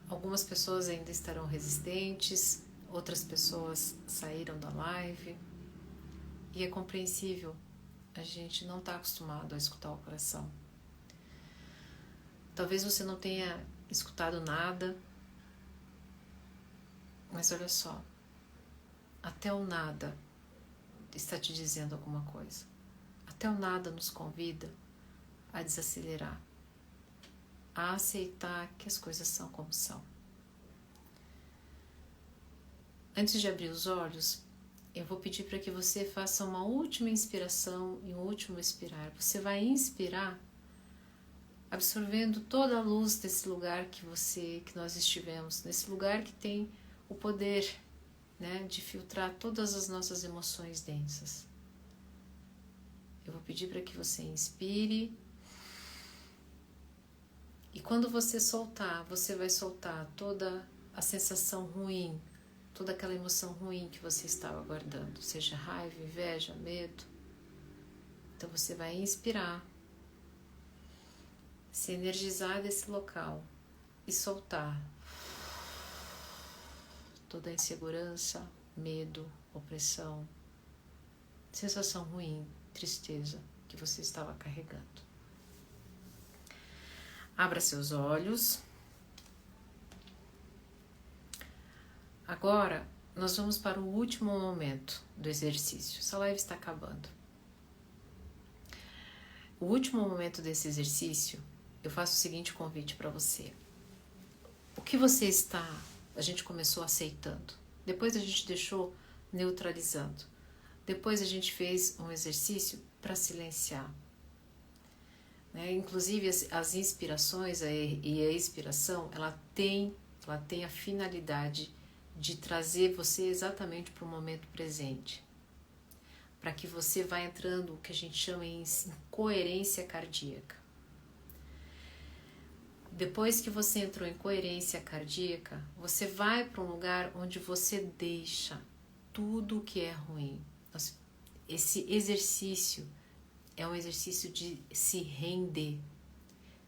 algumas pessoas ainda estarão resistentes, outras pessoas saíram da live, e é compreensível, a gente não está acostumado a escutar o coração. Talvez você não tenha escutado nada, mas olha só, até o nada está te dizendo alguma coisa. Até o nada nos convida a desacelerar, a aceitar que as coisas são como são. Antes de abrir os olhos, eu vou pedir para que você faça uma última inspiração e um último expirar. Você vai inspirar absorvendo toda a luz desse lugar que nós estivemos, nesse lugar que tem o poder, né, de filtrar todas as nossas emoções densas. Eu vou pedir para que você inspire, e quando você soltar, você vai soltar toda a sensação ruim, toda aquela emoção ruim que você estava guardando, seja raiva, inveja, medo. Então você vai inspirar, se energizar desse local e soltar toda a insegurança, medo, opressão, sensação ruim, tristeza que você estava carregando. Abra seus olhos. Agora nós vamos para o último momento do exercício. Essa live está acabando. O último momento desse exercício, eu faço o seguinte convite para você. O que você a gente começou aceitando, depois a gente deixou neutralizando, depois a gente fez um exercício para silenciar. Inclusive as inspirações e a expiração, ela tem a finalidade de trazer você exatamente para o momento presente, para que você vá entrando o que a gente chama em coerência cardíaca. Depois que você entrou em coerência cardíaca, você vai para um lugar onde você deixa tudo o que é ruim. Esse exercício é um exercício de se render.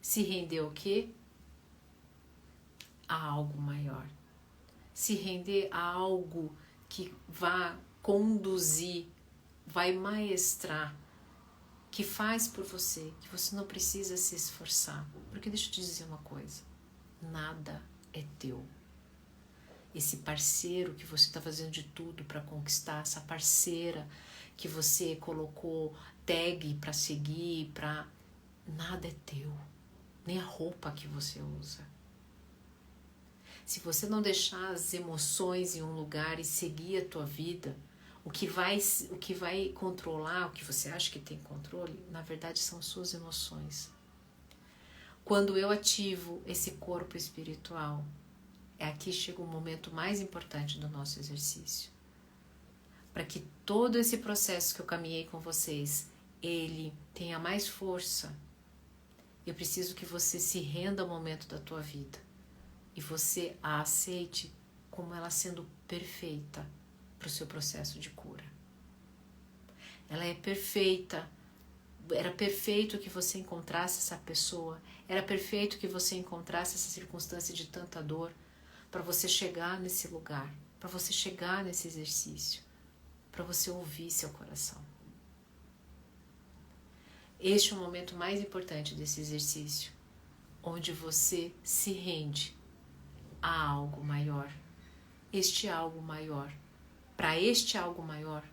Se render ao quê? A algo maior. Se render a algo que vá conduzir, vai maestrar, que faz por você, que você não precisa se esforçar. Porque deixa eu te dizer uma coisa, nada é teu. Esse parceiro que você está fazendo de tudo para conquistar, essa parceira que você colocou tag para seguir, nada é teu, nem a roupa que você usa. Se você não deixar as emoções em um lugar e seguir a tua vida, o que vai controlar, o que você acha que tem controle, na verdade são suas emoções. Quando eu ativo esse corpo espiritual, aqui chega o momento mais importante do nosso exercício. Para que todo esse processo que eu caminhei com vocês, ele tenha mais força, eu preciso que você se renda ao momento da tua vida e você a aceite como ela sendo perfeita para o seu processo de cura. Ela é perfeita. Era perfeito que você encontrasse essa pessoa, era perfeito que você encontrasse essa circunstância de tanta dor para você chegar nesse lugar, para você chegar nesse exercício, para você ouvir seu coração. Este é o momento mais importante desse exercício, onde você se rende a algo maior. Este algo maior. Para este algo maior,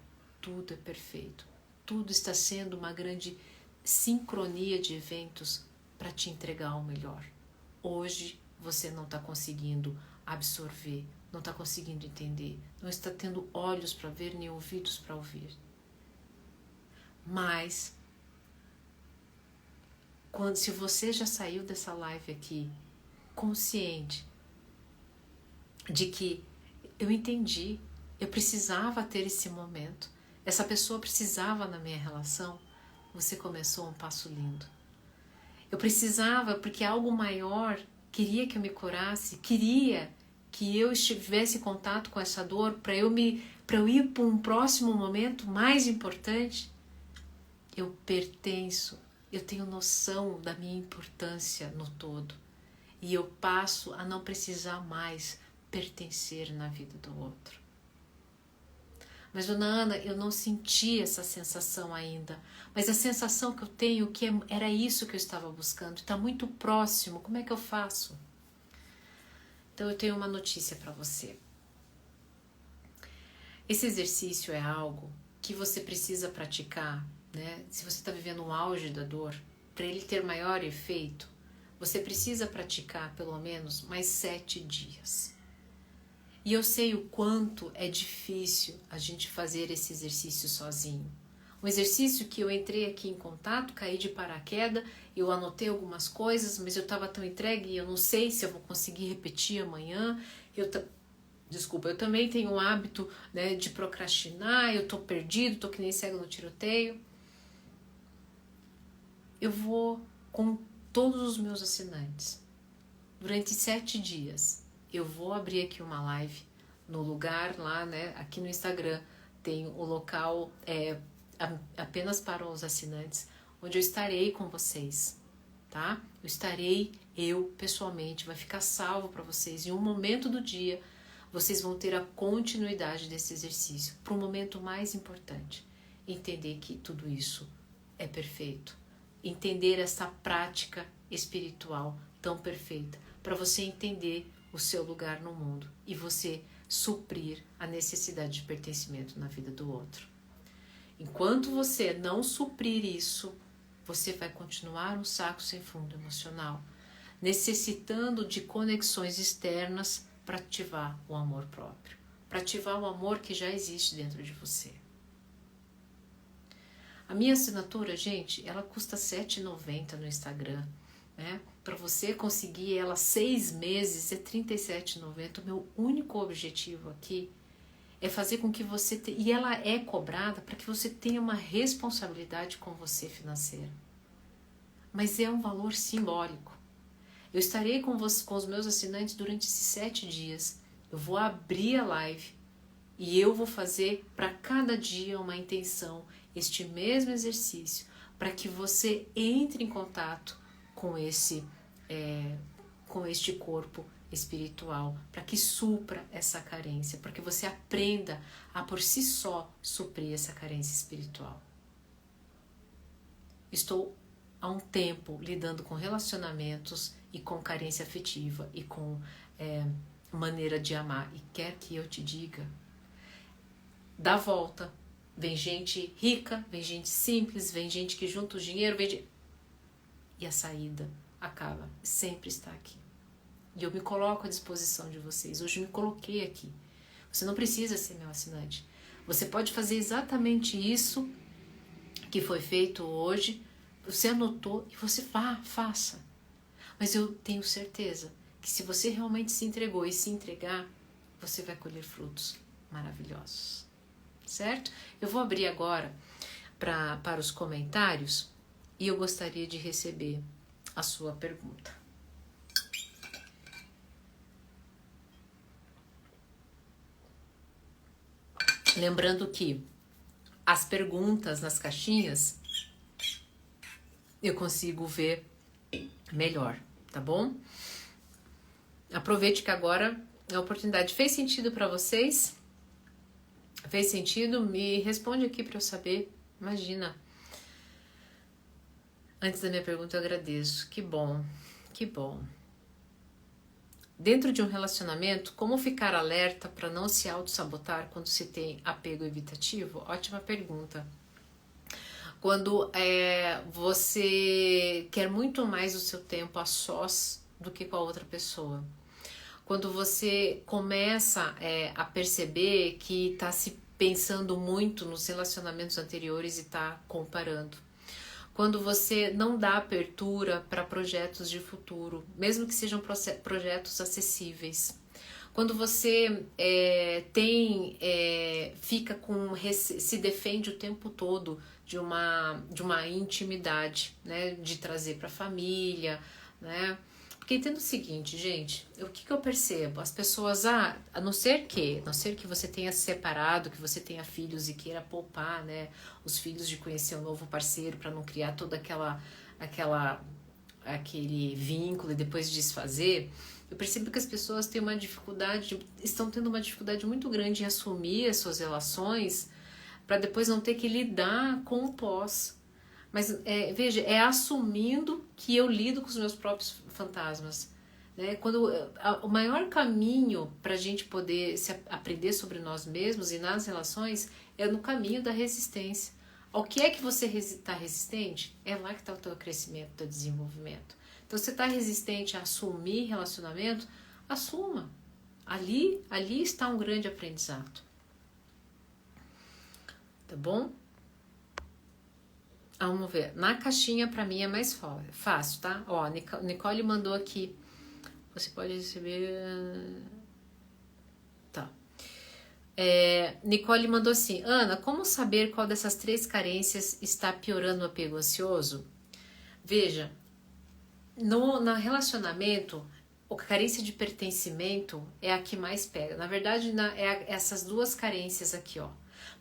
tudo é perfeito. Tudo está sendo uma grande sincronia de eventos para te entregar o melhor. Hoje você não está conseguindo absorver, não está conseguindo entender, não está tendo olhos para ver nem ouvidos para ouvir. Mas se você já saiu dessa live aqui consciente de que eu entendi, eu precisava ter esse momento, essa pessoa precisava na minha relação, você começou um passo lindo. Eu precisava porque algo maior queria que eu me curasse, queria que eu estivesse em contato com essa dor para eu ir para um próximo momento mais importante? Eu pertenço, eu tenho noção da minha importância no todo e eu passo a não precisar mais pertencer na vida do outro. Mas, dona Ana, eu não senti essa sensação ainda. Mas a sensação que eu tenho que era isso que eu estava buscando. Está muito próximo. Como é que eu faço? Então, eu tenho uma notícia para você. Esse exercício é algo que você precisa praticar, né? Se você está vivendo um auge da dor, para ele ter maior efeito, você precisa praticar pelo menos mais 7 dias. E eu sei o quanto é difícil a gente fazer esse exercício sozinho. Um exercício que eu entrei aqui em contato, caí de paraquedas, eu anotei algumas coisas, mas eu estava tão entregue e eu não sei se eu vou conseguir repetir amanhã. Desculpa, eu também tenho o hábito, né, de procrastinar, eu tô perdido, tô que nem cego no tiroteio. Eu vou com todos os meus assinantes, durante 7 dias, eu vou abrir aqui uma live no lugar lá, né, aqui no Instagram, tem o local apenas para os assinantes, onde eu estarei com vocês, tá? Eu pessoalmente, vai ficar salvo para vocês. Em um momento do dia, vocês vão ter a continuidade desse exercício, para o momento mais importante, entender que tudo isso é perfeito, entender essa prática espiritual tão perfeita, para você entender o seu lugar no mundo e você suprir a necessidade de pertencimento na vida do outro. Enquanto você não suprir isso, você vai continuar um saco sem fundo emocional, necessitando de conexões externas para ativar o amor próprio, para ativar o amor que já existe dentro de você. A minha assinatura, gente, ela custa R$ 7,90 no Instagram, né? Para você conseguir ela 6 meses é R$ 37,90. O meu único objetivo aqui é fazer com que você e ela é cobrada para que você tenha uma responsabilidade com você financeira. Mas é um valor simbólico. Eu estarei com os meus assinantes durante esses 7 dias. Eu vou abrir a live e eu vou fazer para cada dia uma intenção, este mesmo exercício, para que você entre em contato com este corpo espiritual, para que supra essa carência, para que você aprenda a por si só suprir essa carência espiritual. Estou há um tempo lidando com relacionamentos e com carência afetiva e com maneira de amar, e quer que eu te diga, dá volta. Vem gente rica, vem gente simples, vem gente que junta o dinheiro, e a saída acaba, sempre está aqui. E eu me coloco à disposição de vocês. Hoje eu me coloquei aqui. Você não precisa ser meu assinante. Você pode fazer exatamente isso que foi feito hoje. Você anotou e você faça. Mas eu tenho certeza que se você realmente se entregou e se entregar, você vai colher frutos maravilhosos. Certo? Eu vou abrir agora para os comentários e eu gostaria de receber a sua pergunta. Lembrando que as perguntas nas caixinhas eu consigo ver melhor, tá bom? Aproveite que agora é a oportunidade. Fez sentido para vocês? Fez sentido? Me responde aqui para eu saber. Imagina. Antes da minha pergunta eu agradeço. Que bom, que bom. Dentro de um relacionamento, como ficar alerta para não se auto-sabotar quando se tem apego evitativo? Ótima pergunta. Quando você quer muito mais o seu tempo a sós do que com a outra pessoa. Quando você começa a perceber que está se pensando muito nos relacionamentos anteriores e está comparando. Quando você não dá abertura para projetos de futuro, mesmo que sejam projetos acessíveis. Quando você fica se defende o tempo todo de uma intimidade, né, de trazer para a família, né? Porque entendo o seguinte, gente, o que eu percebo? As pessoas, a não ser que você tenha se separado, que você tenha filhos e queira poupar, né, os filhos de conhecer um novo parceiro para não criar toda aquele vínculo e depois desfazer, eu percebo que as pessoas têm estão tendo uma dificuldade muito grande em assumir as suas relações para depois não ter que lidar com o pós. Mas veja, é assumindo que eu lido com os meus próprios fantasmas. Né? O maior caminho para a gente poder aprender sobre nós mesmos e nas relações é no caminho da resistência. Ao que é que você está resistente? É lá que está o teu crescimento, o teu desenvolvimento. Então, você está resistente a assumir relacionamento? Assuma. Ali está um grande aprendizado. Tá bom? Vamos ver. Na caixinha, para mim, é mais fácil, tá? Ó, Nicole mandou aqui. Você pode receber... Tá. Nicole mandou assim: Ana, como saber qual dessas 3 carências está piorando o apego ansioso? Veja, no relacionamento, a carência de pertencimento é a que mais pega. Na verdade, essas 2 carências aqui, ó.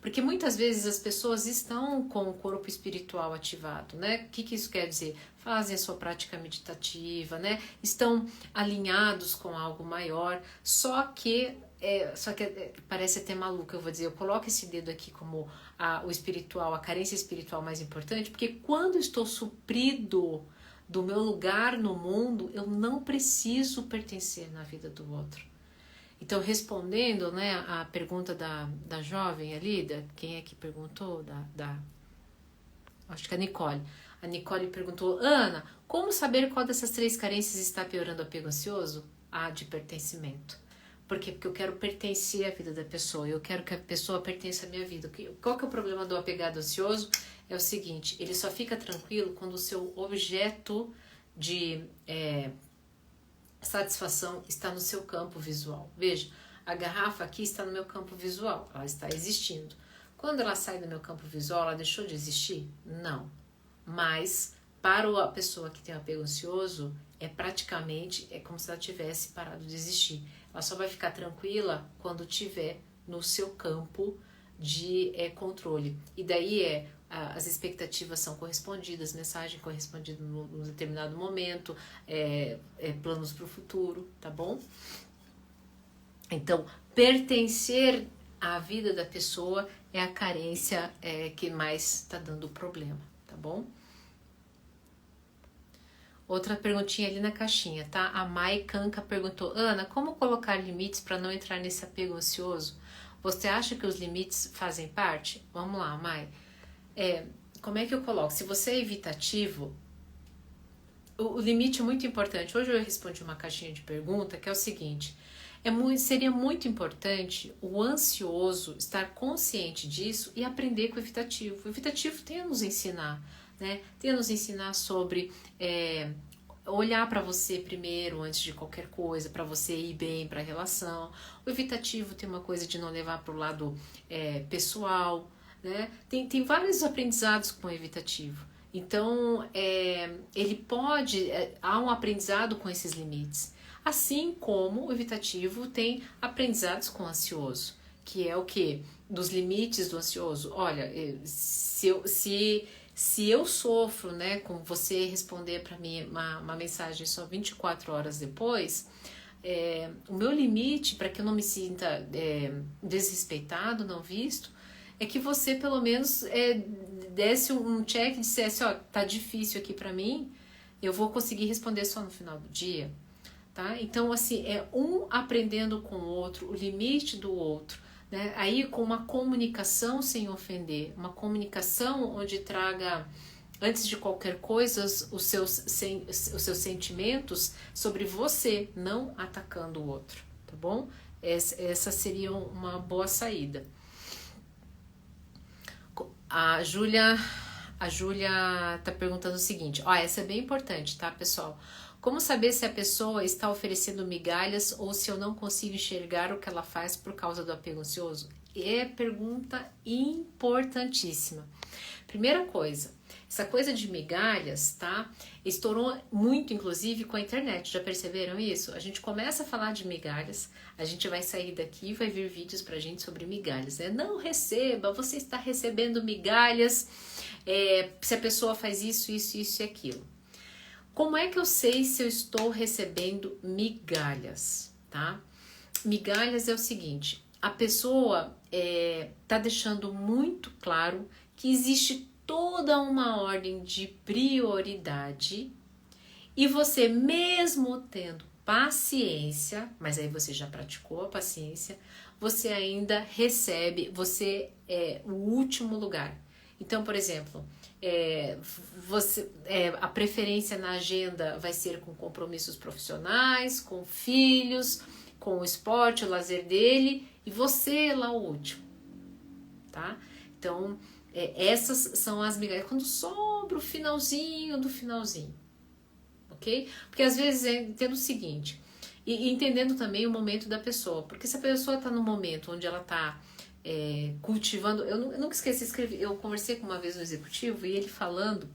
Porque muitas vezes as pessoas estão com o corpo espiritual ativado, né? O que isso quer dizer? Fazem a sua prática meditativa, né? Estão alinhados com algo maior, só que parece até maluco, eu vou dizer, eu coloco esse dedo aqui como o espiritual, a carência espiritual mais importante, porque quando estou suprido do meu lugar no mundo, eu não preciso pertencer na vida do outro. Então, respondendo, né, a pergunta da jovem ali, quem é que perguntou? Acho que a Nicole. A Nicole perguntou: Ana, como saber qual dessas 3 carências está piorando o apego ansioso? A de pertencimento. Por quê? Porque eu quero pertencer à vida da pessoa, eu quero que a pessoa pertença à minha vida. Qual que é o problema do apegado ansioso? É o seguinte, ele só fica tranquilo quando o seu objeto de satisfação está no seu campo visual. Veja, a garrafa aqui está no meu campo visual, ela está existindo. Quando ela sai do meu campo visual, ela deixou de existir? Não. Mas, para a pessoa que tem um apego ansioso, é como se ela tivesse parado de existir. Ela só vai ficar tranquila quando tiver no seu campo de controle. E daí as expectativas são correspondidas, mensagem correspondida num determinado momento, planos para o futuro, tá bom? Então, pertencer à vida da pessoa é a carência que mais está dando problema, tá bom? Outra perguntinha ali na caixinha, tá? A Mai Kanka perguntou: Ana, como colocar limites para não entrar nesse apego ansioso? Você acha que os limites fazem parte? Vamos lá, Mai. Como é que eu coloco? Se você é evitativo, o limite é muito importante. Hoje eu respondi uma caixinha de pergunta que é o seguinte: seria muito importante o ansioso estar consciente disso e aprender com o evitativo. O evitativo tem a nos ensinar, né? Tem a nos ensinar sobre olhar para você primeiro antes de qualquer coisa, para você ir bem para a relação. O evitativo tem uma coisa de não levar para o lado pessoal, né? Tem vários aprendizados com o evitativo. Então, há um aprendizado com esses limites. Assim como o evitativo tem aprendizados com o ansioso, que é o quê? Dos limites do ansioso. Olha, se eu sofro, né, com você responder para mim uma mensagem só 24 horas depois, o meu limite para que eu não me sinta desrespeitado, não visto, é que você pelo menos desse um check e dissesse: ó, tá difícil aqui para mim, eu vou conseguir responder só no final do dia, tá? Então, assim, um aprendendo com o outro, o limite do outro, né? Aí com uma comunicação sem ofender, uma comunicação onde traga, antes de qualquer coisa, os seus sentimentos sobre você, não atacando o outro, tá bom? Essa seria uma boa saída. A Júlia tá perguntando o seguinte, essa é bem importante, tá, pessoal? Como saber se a pessoa está oferecendo migalhas ou se eu não consigo enxergar o que ela faz por causa do apego ansioso? É pergunta importantíssima. Primeira coisa, Essa coisa de migalhas, tá? Estourou muito, inclusive, com a internet. Já perceberam isso? A gente começa a falar de migalhas, a gente vai sair daqui e vai vir vídeos pra gente sobre migalhas, né? Não receba, você está recebendo migalhas, se a pessoa faz isso, isso, isso e aquilo. Como é que eu sei se eu estou recebendo migalhas, tá? Migalhas é o seguinte, a pessoa tá deixando muito claro que existe toda uma ordem de prioridade e você mesmo tendo paciência, mas aí você já praticou a paciência, você ainda recebe, você é o último lugar. Então, por exemplo, a preferência na agenda vai ser com compromissos profissionais, com filhos, com o esporte, o lazer dele, e você é lá o último, tá? Então, essas são as migalhas, quando sobra o finalzinho do finalzinho, ok? Porque às vezes entendo o seguinte, e entendendo também o momento da pessoa, porque se a pessoa está no momento onde ela está cultivando, eu nunca esqueci, eu conversei com uma vez no executivo e ele falando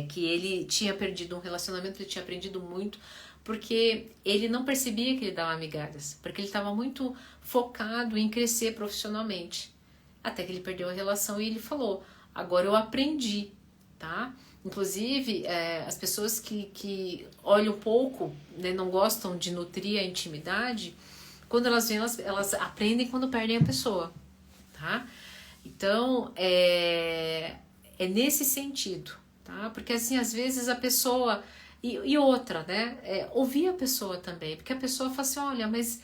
que ele tinha perdido um relacionamento, ele tinha aprendido muito, porque ele não percebia que ele dava migalhas, porque ele estava muito focado em crescer profissionalmente, até que ele perdeu a relação e ele falou, agora eu aprendi, tá? Inclusive, as pessoas que olham pouco, né, não gostam de nutrir a intimidade, quando elas vêm, elas aprendem quando perdem a pessoa, tá? Então, é nesse sentido, tá? Porque assim, às vezes a pessoa... E outra, né? Ouvir a pessoa também, porque a pessoa fala assim, olha, mas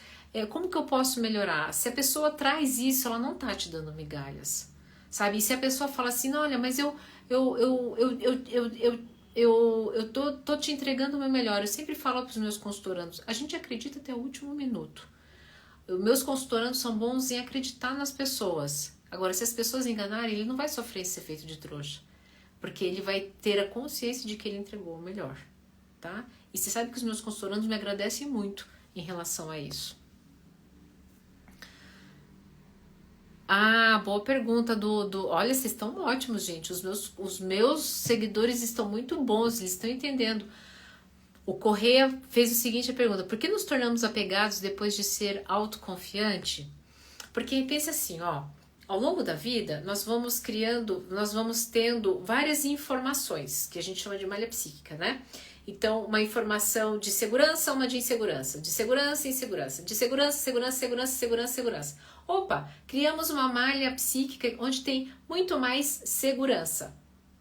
como que eu posso melhorar? Se a pessoa traz isso, ela não tá te dando migalhas, sabe? E se a pessoa fala assim, olha, mas eu tô te entregando o meu melhor. Eu sempre falo para os meus consultorandos, a gente acredita até o último minuto. Meus consultorandos são bons em acreditar nas pessoas. Agora, se as pessoas enganarem, ele não vai sofrer esse efeito de trouxa, porque ele vai ter a consciência de que ele entregou o melhor, tá? E você sabe que os meus consultorandos me agradecem muito em relação a isso. Ah, boa pergunta Olha, vocês estão ótimos, gente. Os meus seguidores estão muito bons, eles estão entendendo. O Correia fez o seguinte pergunta: por que nos tornamos apegados depois de ser autoconfiante? Porque pensa assim, ó, ao longo da vida nós vamos tendo várias informações, que a gente chama de malha psíquica, né? Então, uma informação de segurança, uma de insegurança, de segurança, insegurança, de segurança, segurança, segurança, segurança, segurança. Opa, criamos uma malha psíquica onde tem muito mais segurança.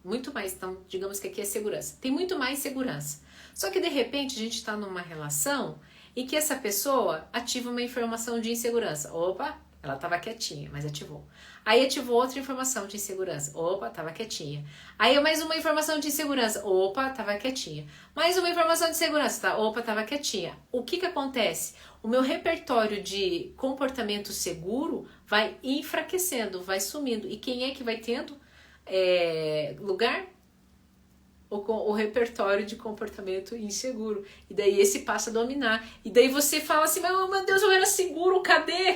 Muito mais, então, digamos que aqui é segurança. Tem muito mais segurança. Só que, de repente, a gente está numa relação em que essa pessoa ativa uma informação de insegurança. Opa, ela estava quietinha, mas ativou. Aí ativou outra informação de insegurança. Opa, estava quietinha. Aí mais uma informação de insegurança. Opa, estava quietinha. Mais uma informação de segurança. Tá? Opa, estava quietinha. O que acontece? O meu repertório de comportamento seguro vai enfraquecendo, vai sumindo. E quem é que vai tendo lugar? O repertório de comportamento inseguro. E daí esse passa a dominar. E daí você fala assim, meu Deus, eu era seguro, cadê?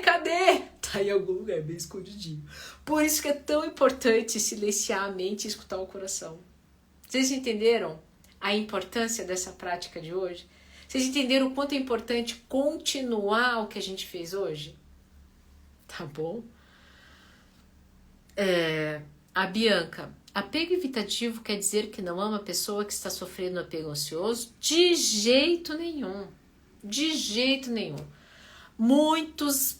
Tá em algum lugar bem escondidinho. Por isso que é tão importante silenciar a mente e escutar o coração. Vocês entenderam a importância dessa prática de hoje? Vocês entenderam o quanto é importante continuar o que a gente fez hoje? Tá bom? A Bianca: apego evitativo quer dizer que não ama a pessoa que está sofrendo apego ansioso? De jeito nenhum. De jeito nenhum. Muitas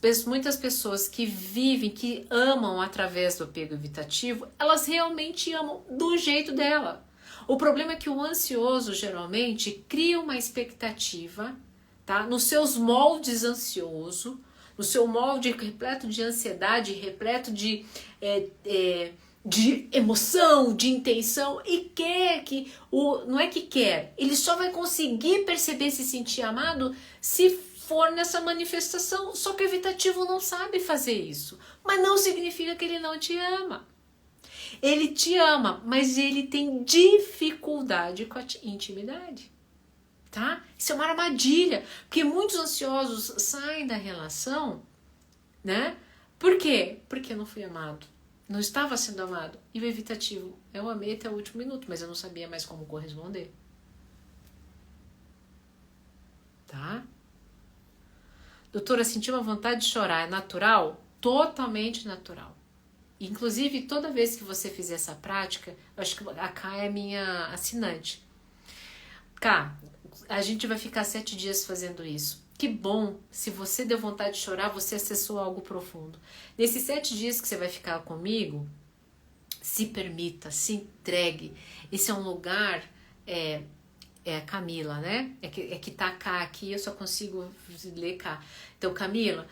pessoas que vivem, que amam através do apego evitativo, elas realmente amam do jeito dela. O problema é que o ansioso geralmente cria uma expectativa, tá? Nos seus moldes ansioso, no seu molde repleto de ansiedade, repleto de emoção, de intenção, e quer que, não é que quer, ele só vai conseguir perceber, se sentir amado se for nessa manifestação. Só que o evitativo não sabe fazer isso, mas não significa que ele não te ama. Ele te ama, mas ele tem dificuldade com a intimidade, tá? Isso é uma armadilha, porque muitos ansiosos saem da relação, né? Por quê? Porque eu não fui amado. Não estava sendo amado. E o evitativo, eu amei até o último minuto, mas eu não sabia mais como corresponder. Tá? Doutora, senti uma vontade de chorar, é natural? Totalmente natural. Inclusive, toda vez que você fizer essa prática, eu acho que a Ká é minha assinante. Ká, a gente vai ficar 7 dias fazendo isso. Que bom, se você deu vontade de chorar, você acessou algo profundo. Nesses 7 dias que você vai ficar comigo, se permita, se entregue. Esse é um lugar, é a Camila, né? É que tá Cá aqui, eu só consigo ler Cá. Então, Camila,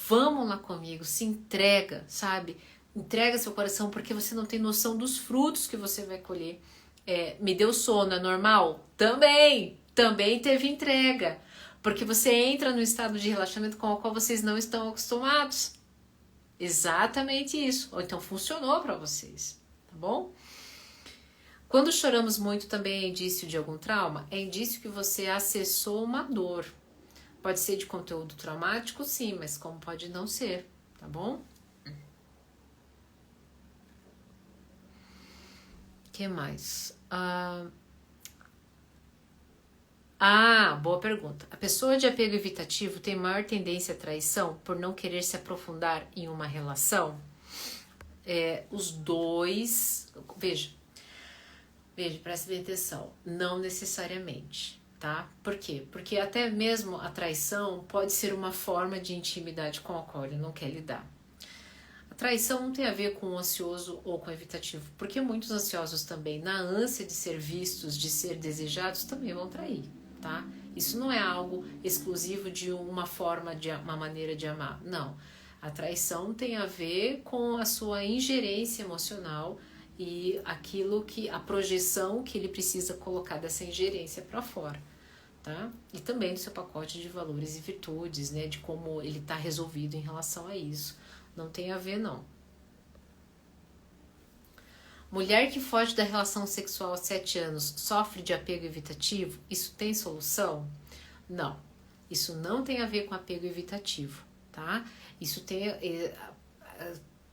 vamos lá comigo, se entrega, sabe? Entrega seu coração, porque você não tem noção dos frutos que você vai colher. Me deu sono, é normal? Também teve entrega. Porque você entra no estado de relaxamento com o qual vocês não estão acostumados. Exatamente isso. Ou então funcionou para vocês, tá bom? Quando choramos muito também é indício de algum trauma? É indício que você acessou uma dor. Pode ser de conteúdo traumático, sim, mas como pode não ser, tá bom? O que mais? Boa pergunta. A pessoa de apego evitativo tem maior tendência à traição por não querer se aprofundar em uma relação? Os dois... Veja, preste bem atenção. Não necessariamente, tá? Por quê? Porque até mesmo a traição pode ser uma forma de intimidade com a qual ele não quer lidar. A traição não tem a ver com o ansioso ou com o evitativo, porque muitos ansiosos também, na ânsia de ser vistos, de ser desejados, também vão trair, tá? Isso não é algo exclusivo de uma maneira de amar, não. A traição tem a ver com a sua ingerência emocional e a projeção que ele precisa colocar dessa ingerência para fora, tá? E também do seu pacote de valores e virtudes, né? De como ele está resolvido em relação a isso. Não tem a ver, não. Mulher que foge da relação sexual aos 7 anos sofre de apego evitativo? Isso tem solução? Não. Isso não tem a ver com apego evitativo, tá? Isso tem...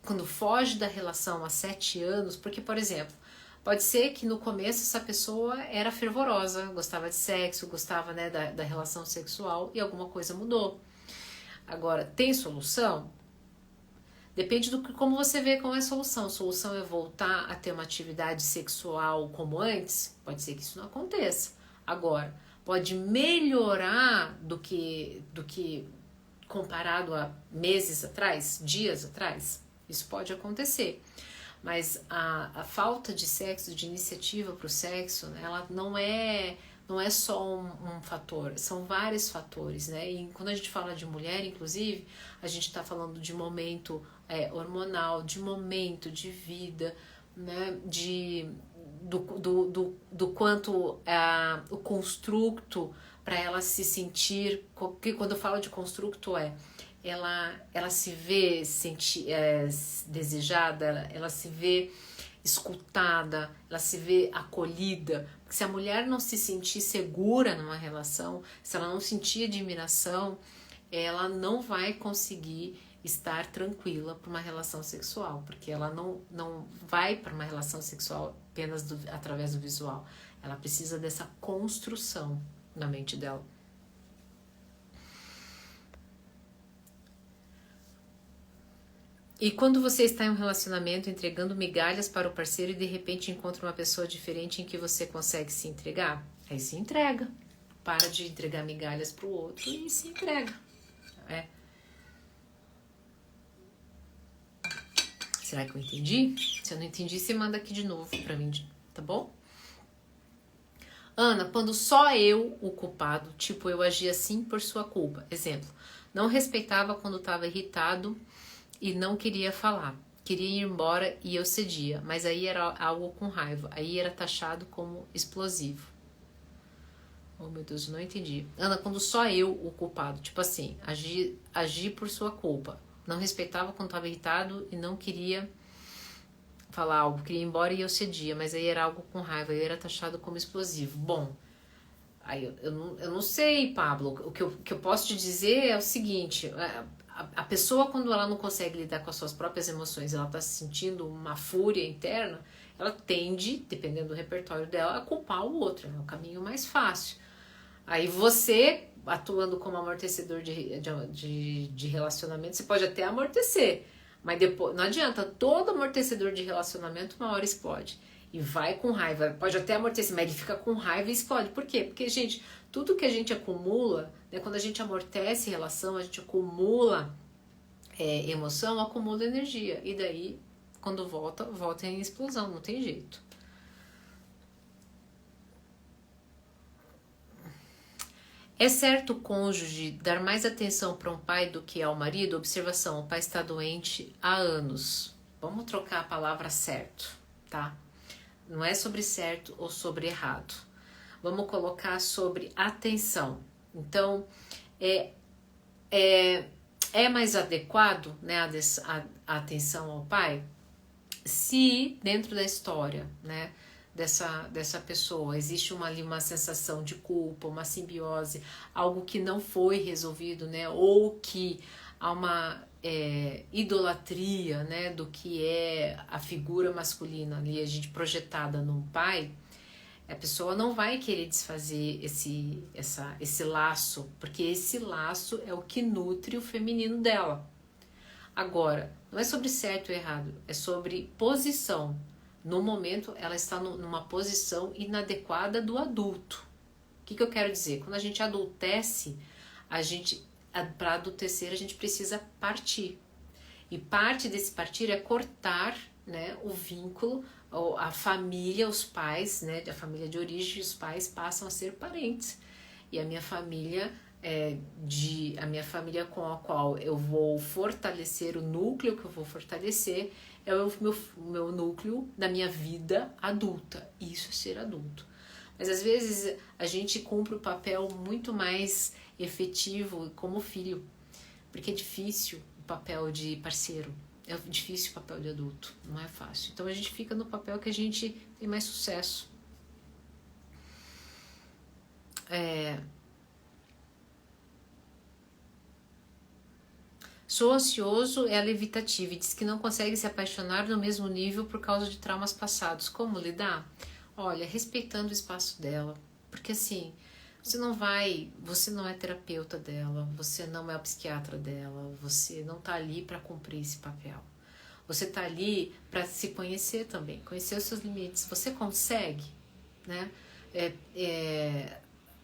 quando foge da relação há 7 anos, porque, por exemplo, pode ser que no começo essa pessoa era fervorosa, gostava de sexo, gostava, né, da relação sexual e alguma coisa mudou. Agora, tem solução? Depende do como você vê como é a solução. A solução é voltar a ter uma atividade sexual como antes? Pode ser que isso não aconteça. Agora, pode melhorar do que comparado a meses atrás, dias atrás? Isso pode acontecer. Mas a falta de sexo, de iniciativa para o sexo, ela não é só um fator, são vários fatores, né? E quando a gente fala de mulher, inclusive, a gente está falando de momento hormonal, de momento de vida, né? Do quanto o construto para ela se sentir, porque quando eu falo de construto ela se vê desejada, ela se vê escutada, ela se vê acolhida. Porque se a mulher não se sentir segura numa relação, se ela não sentir admiração, ela não vai conseguir estar tranquila para uma relação sexual, porque ela não vai para uma relação sexual apenas através do visual. Ela precisa dessa construção na mente dela. E quando você está em um relacionamento entregando migalhas para o parceiro e de repente encontra uma pessoa diferente em que você consegue se entregar, aí se entrega. Para de entregar migalhas para o outro e se entrega. Será que eu entendi? Se eu não entendi, você manda aqui de novo para mim, tá bom? Ana, quando só eu o culpado, tipo, eu agi assim por sua culpa. Exemplo, não respeitava quando estava irritado e não queria falar. Queria ir embora e eu cedia, mas aí era algo com raiva. Aí era taxado como explosivo. Oh, meu Deus, eu não entendi. Ana, quando só eu o culpado, tipo assim, agi por sua culpa. Não respeitava quando estava irritado e não queria falar algo. Queria ir embora e eu cedia, mas aí era algo com raiva. Aí era taxado como explosivo. Bom, aí eu não sei, Pablo. O que eu posso te dizer é o seguinte... a pessoa, quando ela não consegue lidar com as suas próprias emoções, ela está sentindo uma fúria interna, ela tende, dependendo do repertório dela, a culpar o outro. É o caminho mais fácil. Aí você, atuando como amortecedor de relacionamento, você pode até amortecer, mas depois não adianta, todo amortecedor de relacionamento uma hora explode. E vai com raiva, pode até amortecer, mas ele fica com raiva e explode. Por quê? Porque, gente, tudo que a gente acumula, né, quando a gente amortece relação, a gente acumula emoção, acumula energia. E daí, quando volta em explosão, não tem jeito. É certo o cônjuge dar mais atenção para um pai do que ao marido? Observação, o pai está doente há anos. Vamos trocar a palavra certo, tá? Não é sobre certo ou sobre errado. Vamos colocar sobre atenção. Então, é mais adequado, né, a atenção ao pai se dentro da história, né, dessa pessoa existe ali uma sensação de culpa, uma simbiose, algo que não foi resolvido, né, ou que há uma idolatria, né, do que é a figura masculina ali, a gente projetada num pai, a pessoa não vai querer desfazer esse laço, porque esse laço é o que nutre o feminino dela. Agora, não é sobre certo ou errado, é sobre posição. No momento, ela está numa posição inadequada do adulto. O que eu quero dizer? Quando a gente adultece, para adultecer, a gente precisa partir. E parte desse partir é cortar, né, o vínculo, a família, os pais, né, a família de origem, os pais passam a ser parentes. E a minha família com a qual eu vou fortalecer, o núcleo que eu vou fortalecer é o meu núcleo da minha vida adulta. Isso é ser adulto. Mas às vezes a gente cumpre o papel muito mais efetivo como filho, porque é difícil o papel de parceiro, é difícil o papel de adulto, não é fácil. Então a gente fica no papel que a gente tem mais sucesso. Sou ansioso, ela é evitativa e diz que não consegue se apaixonar no mesmo nível por causa de traumas passados. Como lidar? Olha, respeitando o espaço dela, porque assim, você não é terapeuta dela, você não é o psiquiatra dela, você não tá ali para cumprir esse papel. Você tá ali para se conhecer também, conhecer os seus limites. Você consegue, né,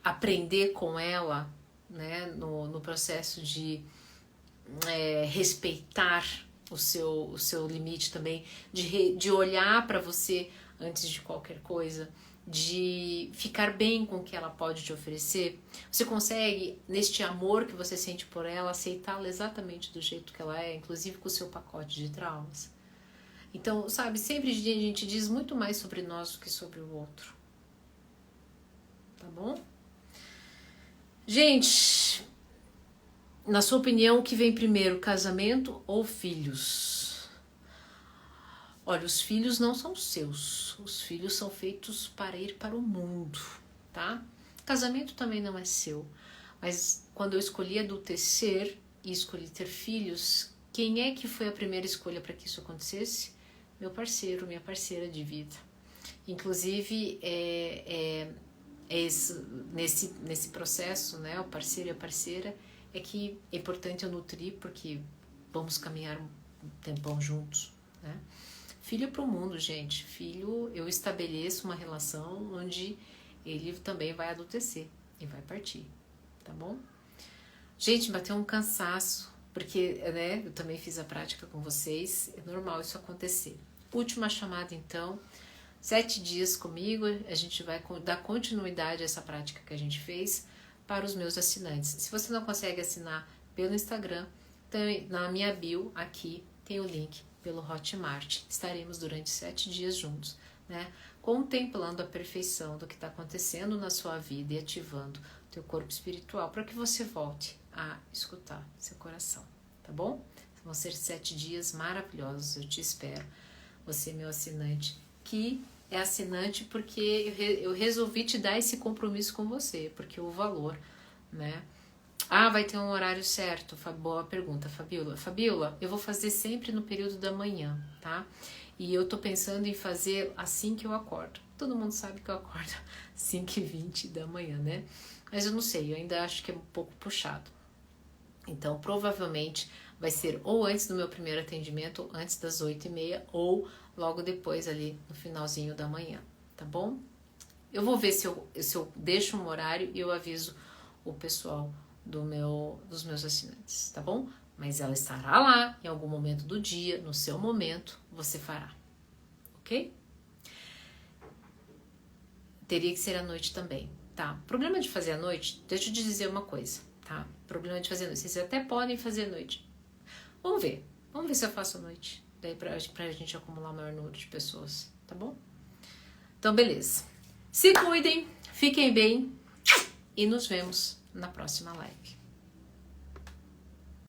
aprender com ela, né, no processo de respeitar o seu limite também, de olhar para você antes de qualquer coisa, de ficar bem com o que ela pode te oferecer. Você consegue, neste amor que você sente por ela, aceitá-la exatamente do jeito que ela é, inclusive com o seu pacote de traumas. Então, sabe, sempre a gente diz muito mais sobre nós do que sobre o outro. Tá bom? Gente, na sua opinião, o que vem primeiro, casamento ou filhos? Olha, os filhos não são seus. Os filhos são feitos para ir para o mundo, tá? Casamento também não é seu. Mas quando eu escolhi adultecer e escolhi ter filhos, quem é que foi a primeira escolha para que isso acontecesse? Meu parceiro, minha parceira de vida. Inclusive, nesse processo, né, o parceiro e a parceira, é que é importante eu nutrir, porque vamos caminhar um tempão juntos, né? Filho para o mundo, gente. Filho, eu estabeleço uma relação onde ele também vai adultecer e vai partir, tá bom? Gente, bateu um cansaço, porque, né, eu também fiz a prática com vocês, é normal isso acontecer. Última chamada, então, 7 dias comigo, a gente vai dar continuidade a essa prática que a gente fez para os meus assinantes. Se você não consegue assinar pelo Instagram, na minha bio aqui tem o link pelo Hotmart. Estaremos durante 7 dias juntos, né? Contemplando a perfeição do que está acontecendo na sua vida e ativando o teu corpo espiritual para que você volte a escutar seu coração, tá bom? Vão ser 7 dias maravilhosos, eu te espero. Você, meu assinante, que é assinante porque eu resolvi te dar esse compromisso com você, porque o valor, né, Ah, vai ter um horário certo? Boa pergunta, Fabiola. Fabiola, eu vou fazer sempre no período da manhã, tá? E eu tô pensando em fazer assim que eu acordo. Todo mundo sabe que eu acordo 5h20 da manhã, né? Mas eu não sei, eu ainda acho que é um pouco puxado. Então, provavelmente vai ser ou antes do meu primeiro atendimento, ou antes das 8h30, ou logo depois ali no finalzinho da manhã, tá bom? Eu vou ver se eu deixo um horário e eu aviso o pessoal dos meus assinantes, tá bom? Mas ela estará lá em algum momento do dia, no seu momento, você fará, ok? Teria que ser à noite também, tá? Problema de fazer à noite, deixa eu te dizer uma coisa, tá? Problema de fazer à noite, vocês até podem fazer à noite. Vamos ver se eu faço à noite, daí pra gente acumular o maior número de pessoas, tá bom? Então, beleza. Se cuidem, fiquem bem e nos vemos na próxima live.